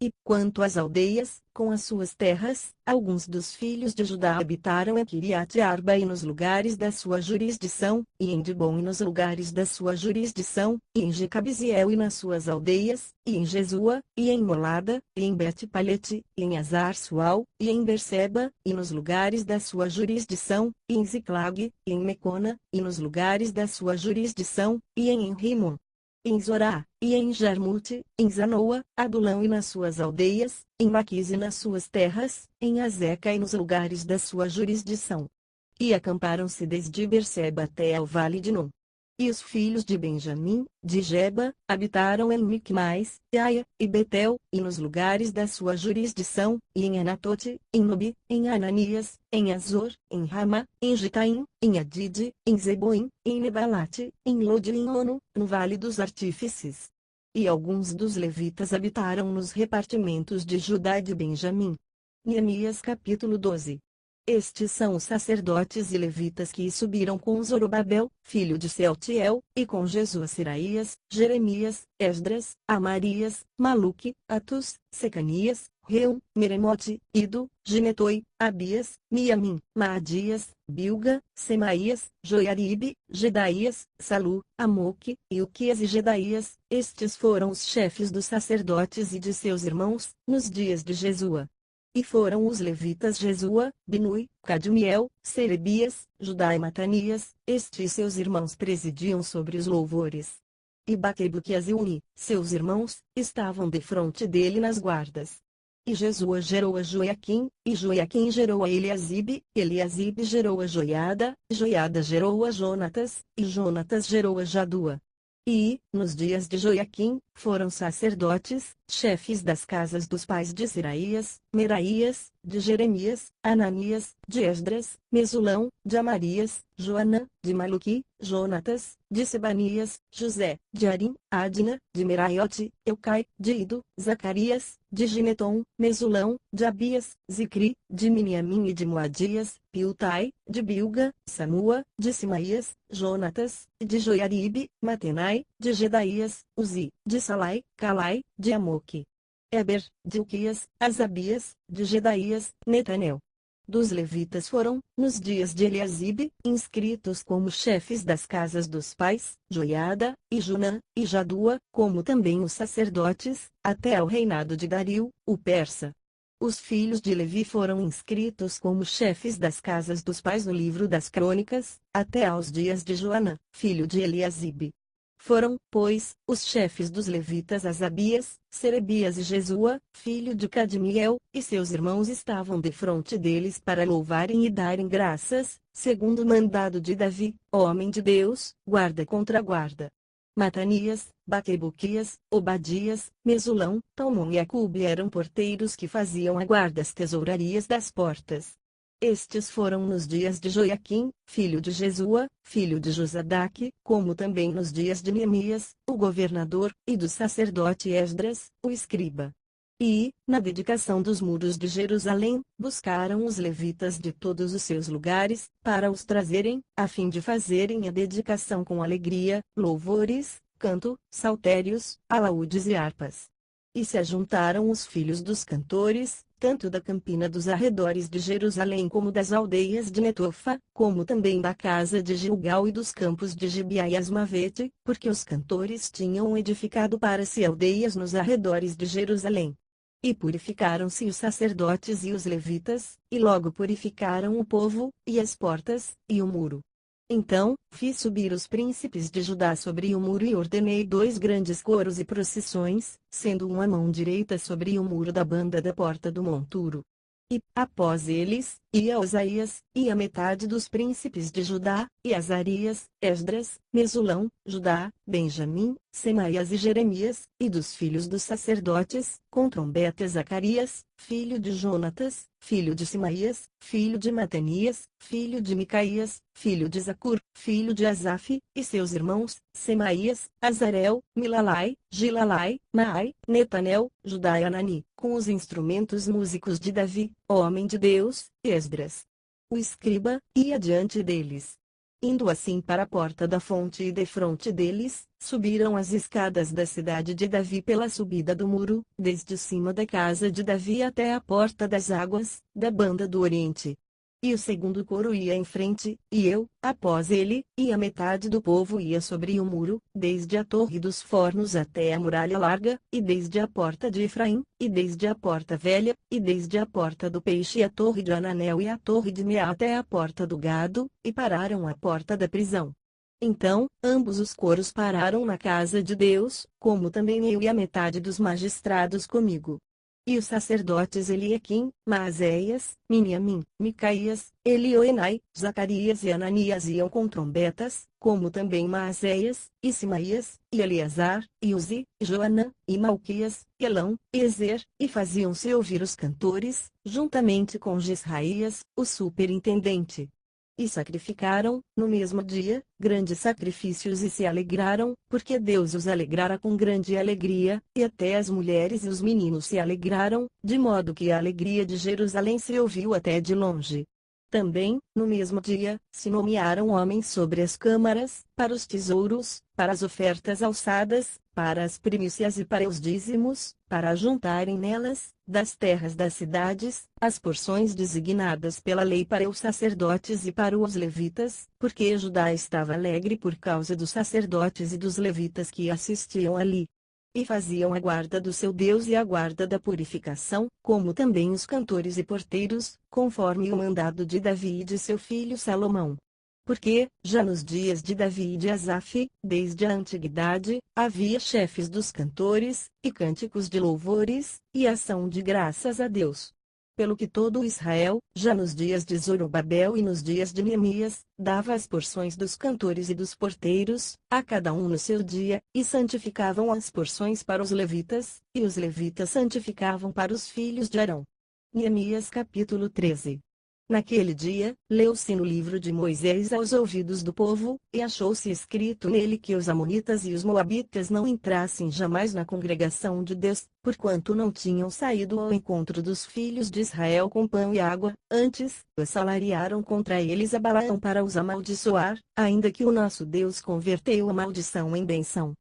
E, quanto às aldeias, com as suas terras, alguns dos filhos de Judá habitaram em Quiriate-Arba e nos lugares da sua jurisdição, e em Dibon e nos lugares da sua jurisdição, e em Jecabiziel e nas suas aldeias, e em Jesua, e em Molada, e em Bet-Palete, e em Azar-Sual, e em Berseba, e nos lugares da sua jurisdição, e em Ziclag, e em Mecona, e nos lugares da sua jurisdição, e em Rimon. em Zorá, e em Jarmute, em Zanoa, Adulão e nas suas aldeias, em Maquis e nas suas terras, em Azeca e nos lugares da sua jurisdição. E acamparam-se desde Berseba até ao vale de Nom. E os filhos de Benjamim, de Geba, habitaram em Micmais, Aia, e Betel, e nos lugares da sua jurisdição, e em Anatote, em Nobi, em Ananias, em Azor, em Ramá, em Gitaim, em Adide, em Zeboim, em Nebalate, em Lode e em Ono, no vale dos artífices. E alguns dos levitas habitaram nos repartimentos de Judá e de Benjamim. Neemias capítulo 12. Estes são os sacerdotes e levitas que subiram com Zorobabel, filho de Sealtiel, e com Jesua Seraías, Jeremias, Esdras, Amarias, Maluque, Atus, Secanias, Reum, Meremote, Ido, Ginetoi, Abias, Miamim, Maadias, Bilga, Semaías, Joiaribe, Gedaías, Salu, Amoque, Ilquias e Gedaías. Estes foram os chefes dos sacerdotes e de seus irmãos, nos dias de Jesua. E foram os levitas Jesua, Binui, Cadmiel, Serebias, Judá e Matanias. Estes e seus irmãos presidiam sobre os louvores. E Baquebuquias e Uni, seus irmãos, estavam defronte dele nas guardas. E Jesua gerou a Joiaquim, e Joiaquim gerou a Eliasibe, Eliasibe gerou a Joiada, Joiada gerou a Jonatas, e Jonatas gerou a Jadua. E, nos dias de Joiaquim, foram sacerdotes, chefes das casas dos pais de Seraías, Meraías, de Jeremias, Ananias, de Esdras, Mesulão, de Amarias, Joanã, de Maluqui, Jonatas, de Sebanias, José, de Arim, Adna, de Meraiote, Eucai, de Ido, Zacarias, de Gineton, Mesulão, de Abias, Zicri, de Miniamim e de Moadias, Piltai, de Bilga, Samua, de Simaías, Jonatas, de Joiaribe, Matenai, de Gedaías, Uzi, de Salai, Calai, de Amoque, Eber, de Uquias, Asabias, de Gedaías, Netanel. Dos levitas foram, nos dias de Eliasibe, inscritos como chefes das casas dos pais, Joiada, e Junã, e Jadua, como também os sacerdotes, até ao reinado de Dario, o persa. Os filhos de Levi foram inscritos como chefes das casas dos pais no livro das crônicas, até aos dias de Joanã, filho de Eliasibe. Foram, pois, os chefes dos levitas Asabias, Serebias e Jesua, filho de Cadmiel, e seus irmãos estavam defronte deles para louvarem e darem graças, segundo o mandado de Davi, homem de Deus, guarda contra guarda. Matanias, Baquebuquias, Obadias, Mesulão, Talmon e Acube eram porteiros que faziam a guarda às tesourarias das portas. Estes foram nos dias de Joiaquim, filho de Jesua, filho de Josadaque, como também nos dias de Neemias, o governador, e do sacerdote Esdras, o escriba. E, na dedicação dos muros de Jerusalém, buscaram os levitas de todos os seus lugares, para os trazerem, a fim de fazerem a dedicação com alegria, louvores, canto, saltérios, alaúdes e harpas. E se ajuntaram os filhos dos cantores, tanto da campina dos arredores de Jerusalém como das aldeias de Netofa, como também da casa de Gilgal e dos campos de Gibeá e Asmavete, porque os cantores tinham edificado para si aldeias nos arredores de Jerusalém. E purificaram-se os sacerdotes e os levitas, e logo purificaram o povo, e as portas, e o muro. Então, fiz subir os príncipes de Judá sobre o muro e ordenei 2 grandes coros e procissões, sendo um à mão direita sobre o muro da banda da porta do monturo. E, após eles, ia Osaías, e a metade dos príncipes de Judá, e Azarias, Esdras, Mesulão, Judá, Benjamim, Semaías e Jeremias, e dos filhos dos sacerdotes, com trombeta Zacarias, filho de Jonatas, filho de Simaías, filho de Matanias, filho de Micaías, filho de Zacur, filho de Asaf, e seus irmãos, Semaías, Azarel, Milalai, Gilalai, Maai, Netanel, Judá e Anani, com os instrumentos músicos de Davi, homem de Deus, Esdras. O escriba, ia diante deles. Indo assim para a porta da fonte e defronte deles, subiram as escadas da cidade de Davi pela subida do muro, desde cima da casa de Davi até a porta das águas, da banda do oriente. E o segundo coro ia em frente, e eu, após ele, e a metade do povo ia sobre o muro, desde a torre dos fornos até a muralha larga, e desde a porta de Efraim, e desde a porta velha, e desde a porta do peixe e a torre de Ananel e a torre de Meá até a porta do gado, e pararam à porta da prisão. Então, ambos os coros pararam na casa de Deus, como também eu e a metade dos magistrados comigo. E os sacerdotes Eliaquim, Maazéias, Miniamim, Micaías, Elioenai, Zacarias e Ananias iam com trombetas, como também Maazéias, e Simaías, e Eleazar, e Uzi, e Joanã, e Malquias, e Elão, e Ezer, e faziam-se ouvir os cantores, juntamente com Jesraías, o superintendente. E sacrificaram, no mesmo dia, grandes sacrifícios e se alegraram, porque Deus os alegrara com grande alegria, e até as mulheres e os meninos se alegraram, de modo que a alegria de Jerusalém se ouviu até de longe. Também, no mesmo dia, se nomearam homens sobre as câmaras, para os tesouros, para as ofertas alçadas, para as primícias e para os dízimos, para ajuntarem nelas, das terras das cidades, as porções designadas pela lei para os sacerdotes e para os levitas, porque Judá estava alegre por causa dos sacerdotes e dos levitas que assistiam ali. E faziam a guarda do seu Deus e a guarda da purificação, como também os cantores e porteiros, conforme o mandado de Davi e de seu filho Salomão. Porque, já nos dias de Davi e de Asaf, desde a antiguidade, havia chefes dos cantores, e cânticos de louvores, e ação de graças a Deus. Pelo que todo Israel, já nos dias de Zorobabel e nos dias de Neemias, dava as porções dos cantores e dos porteiros, a cada um no seu dia, e santificavam as porções para os levitas, e os levitas santificavam para os filhos de Arão. Neemias capítulo 13. Naquele dia, leu-se no livro de Moisés aos ouvidos do povo, e achou-se escrito nele que os amonitas e os moabitas não entrassem jamais na congregação de Deus, porquanto não tinham saído ao encontro dos filhos de Israel com pão e água, antes, assalariaram contra eles a Balaão para os amaldiçoar, ainda que o nosso Deus converteu a maldição em bênção.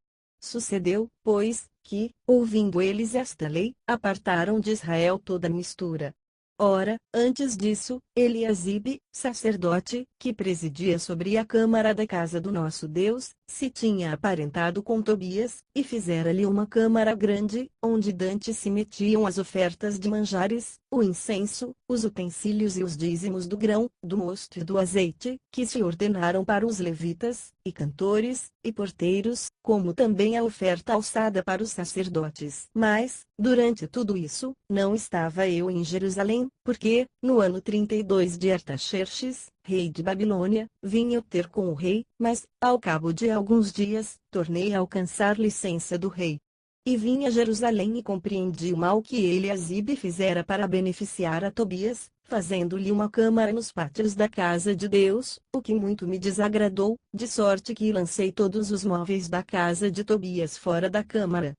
Sucedeu, pois, que, ouvindo eles esta lei, apartaram de Israel toda a mistura. Ora, antes disso, Eliasibe, sacerdote, que presidia sobre a câmara da casa do nosso Deus, se tinha aparentado com Tobias, e fizera-lhe uma câmara grande, onde dantes se metiam as ofertas de manjares, o incenso, os utensílios e os dízimos do grão, do mosto e do azeite, que se ordenaram para os levitas, e cantores, e porteiros, como também a oferta alçada para os sacerdotes. Mas, durante tudo isso, não estava eu em Jerusalém, porque, no ano 32 de Artaxerxes, rei de Babilônia, vim eu ter com o rei, mas, ao cabo de alguns dias, tornei a alcançar licença do rei. E vim a Jerusalém e compreendi o mal que Eliasibe fizera para beneficiar a Tobias, fazendo-lhe uma câmara nos pátios da casa de Deus, o que muito me desagradou, de sorte que lancei todos os móveis da casa de Tobias fora da câmara.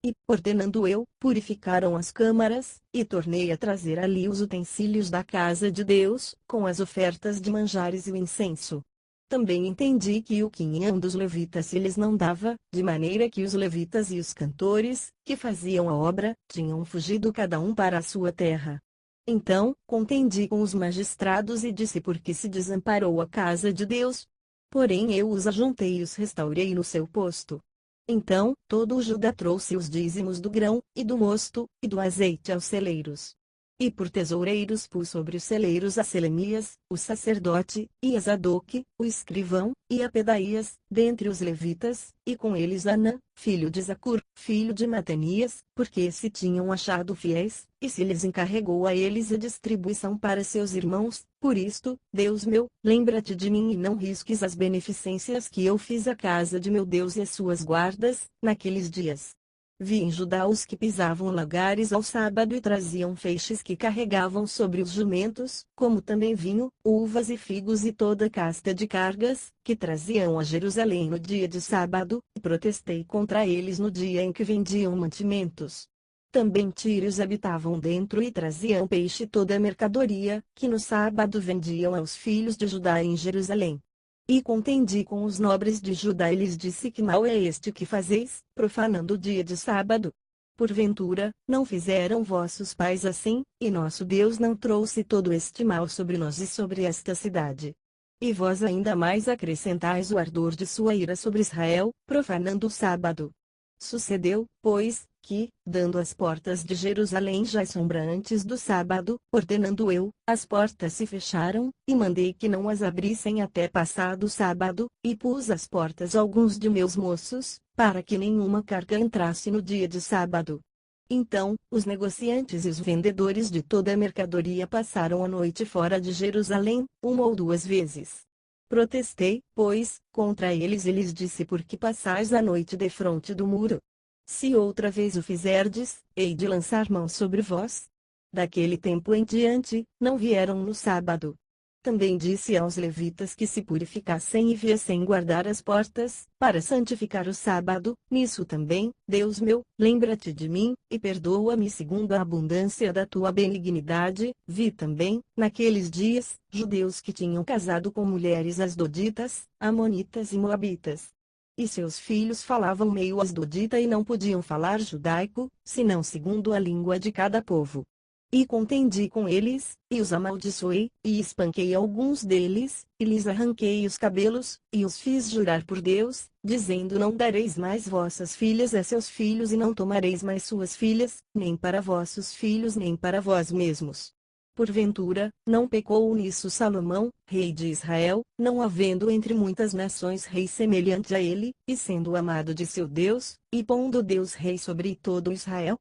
E, ordenando eu, purificaram as câmaras, e tornei a trazer ali os utensílios da casa de Deus, com as ofertas de manjares e o incenso. Também entendi que o quinhão dos levitas se lhes não dava, de maneira que os levitas e os cantores, que faziam a obra, tinham fugido cada um para a sua terra. Então, contendi com os magistrados e disse por que se desamparou a casa de Deus. Porém eu os ajuntei e os restaurei no seu posto. Então, todo o Judá trouxe os dízimos do grão, e do mosto, e do azeite aos celeiros. E por tesoureiros pus sobre os celeiros a Selemias, o sacerdote, e a Zadoque, o escrivão, e a Pedaías, dentre os levitas, e com eles Anã, filho de Zacur, filho de Matanias, porque se tinham achado fiéis, e se lhes encarregou a eles a distribuição para seus irmãos. Por isto, Deus meu, lembra-te de mim e não risques as beneficências que eu fiz à casa de meu Deus e às suas guardas, naqueles dias. Vi em Judá os que pisavam lagares ao sábado e traziam feixes que carregavam sobre os jumentos, como também vinho, uvas e figos e toda casta de cargas, que traziam a Jerusalém no dia de sábado, e protestei contra eles no dia em que vendiam mantimentos. Também tírios habitavam dentro e traziam peixe e toda a mercadoria, que no sábado vendiam aos filhos de Judá em Jerusalém. E contendi com os nobres de Judá e lhes disse que mal é este que fazeis, profanando o dia de sábado. Porventura, não fizeram vossos pais assim, e nosso Deus não trouxe todo este mal sobre nós e sobre esta cidade. E vós ainda mais acrescentais o ardor de sua ira sobre Israel, profanando o sábado. Sucedeu, pois, que, dando as portas de Jerusalém já sombra antes do sábado, ordenando eu, as portas se fecharam, e mandei que não as abrissem até passado o sábado, e pus às portas alguns de meus moços, para que nenhuma carga entrasse no dia de sábado. Então, os negociantes e os vendedores de toda a mercadoria passaram a noite fora de Jerusalém, uma ou duas vezes. Protestei, pois, contra eles e lhes disse: por que passais a noite defronte do muro? Se outra vez o fizerdes, hei de lançar mão sobre vós. Daquele tempo em diante, não vieram no sábado. Também disse aos levitas que se purificassem e viessem guardar as portas, para santificar o sábado. Nisso também, Deus meu, lembra-te de mim, e perdoa-me segundo a abundância da tua benignidade. Vi também, naqueles dias, judeus que tinham casado com mulheres asdoditas, amonitas e moabitas. E seus filhos falavam meio asdodita e não podiam falar judaico, senão segundo a língua de cada povo. E contendi com eles, e os amaldiçoei, e espanquei alguns deles, e lhes arranquei os cabelos, e os fiz jurar por Deus, dizendo: não dareis mais vossas filhas a seus filhos e não tomareis mais suas filhas, nem para vossos filhos nem para vós mesmos. Porventura, não pecou nisso Salomão, rei de Israel, não havendo entre muitas nações rei semelhante a ele, e sendo amado de seu Deus, e pondo Deus rei sobre todo Israel?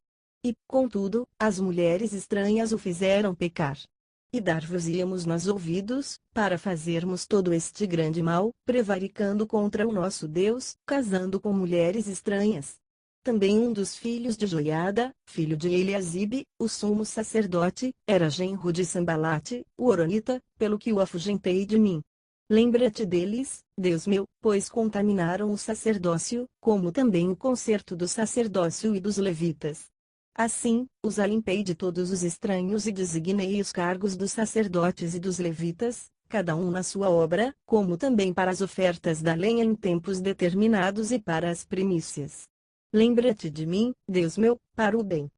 E, contudo, as mulheres estranhas o fizeram pecar. E dar-vos-íamos nós ouvidos, para fazermos todo este grande mal, prevaricando contra o nosso Deus, casando com mulheres estranhas. Também um dos filhos de Joiada, filho de Eliasibe, o sumo sacerdote, era genro de Sambalate, o horonita, pelo que o afugentei de mim. Lembra-te deles, Deus meu, pois contaminaram o sacerdócio, como também o concerto do sacerdócio e dos levitas. Assim, os alimpei de todos os estranhos e designei os cargos dos sacerdotes e dos levitas, cada um na sua obra, como também para as ofertas da lenha em tempos determinados e para as primícias. Lembra-te de mim, Deus meu, para o bem.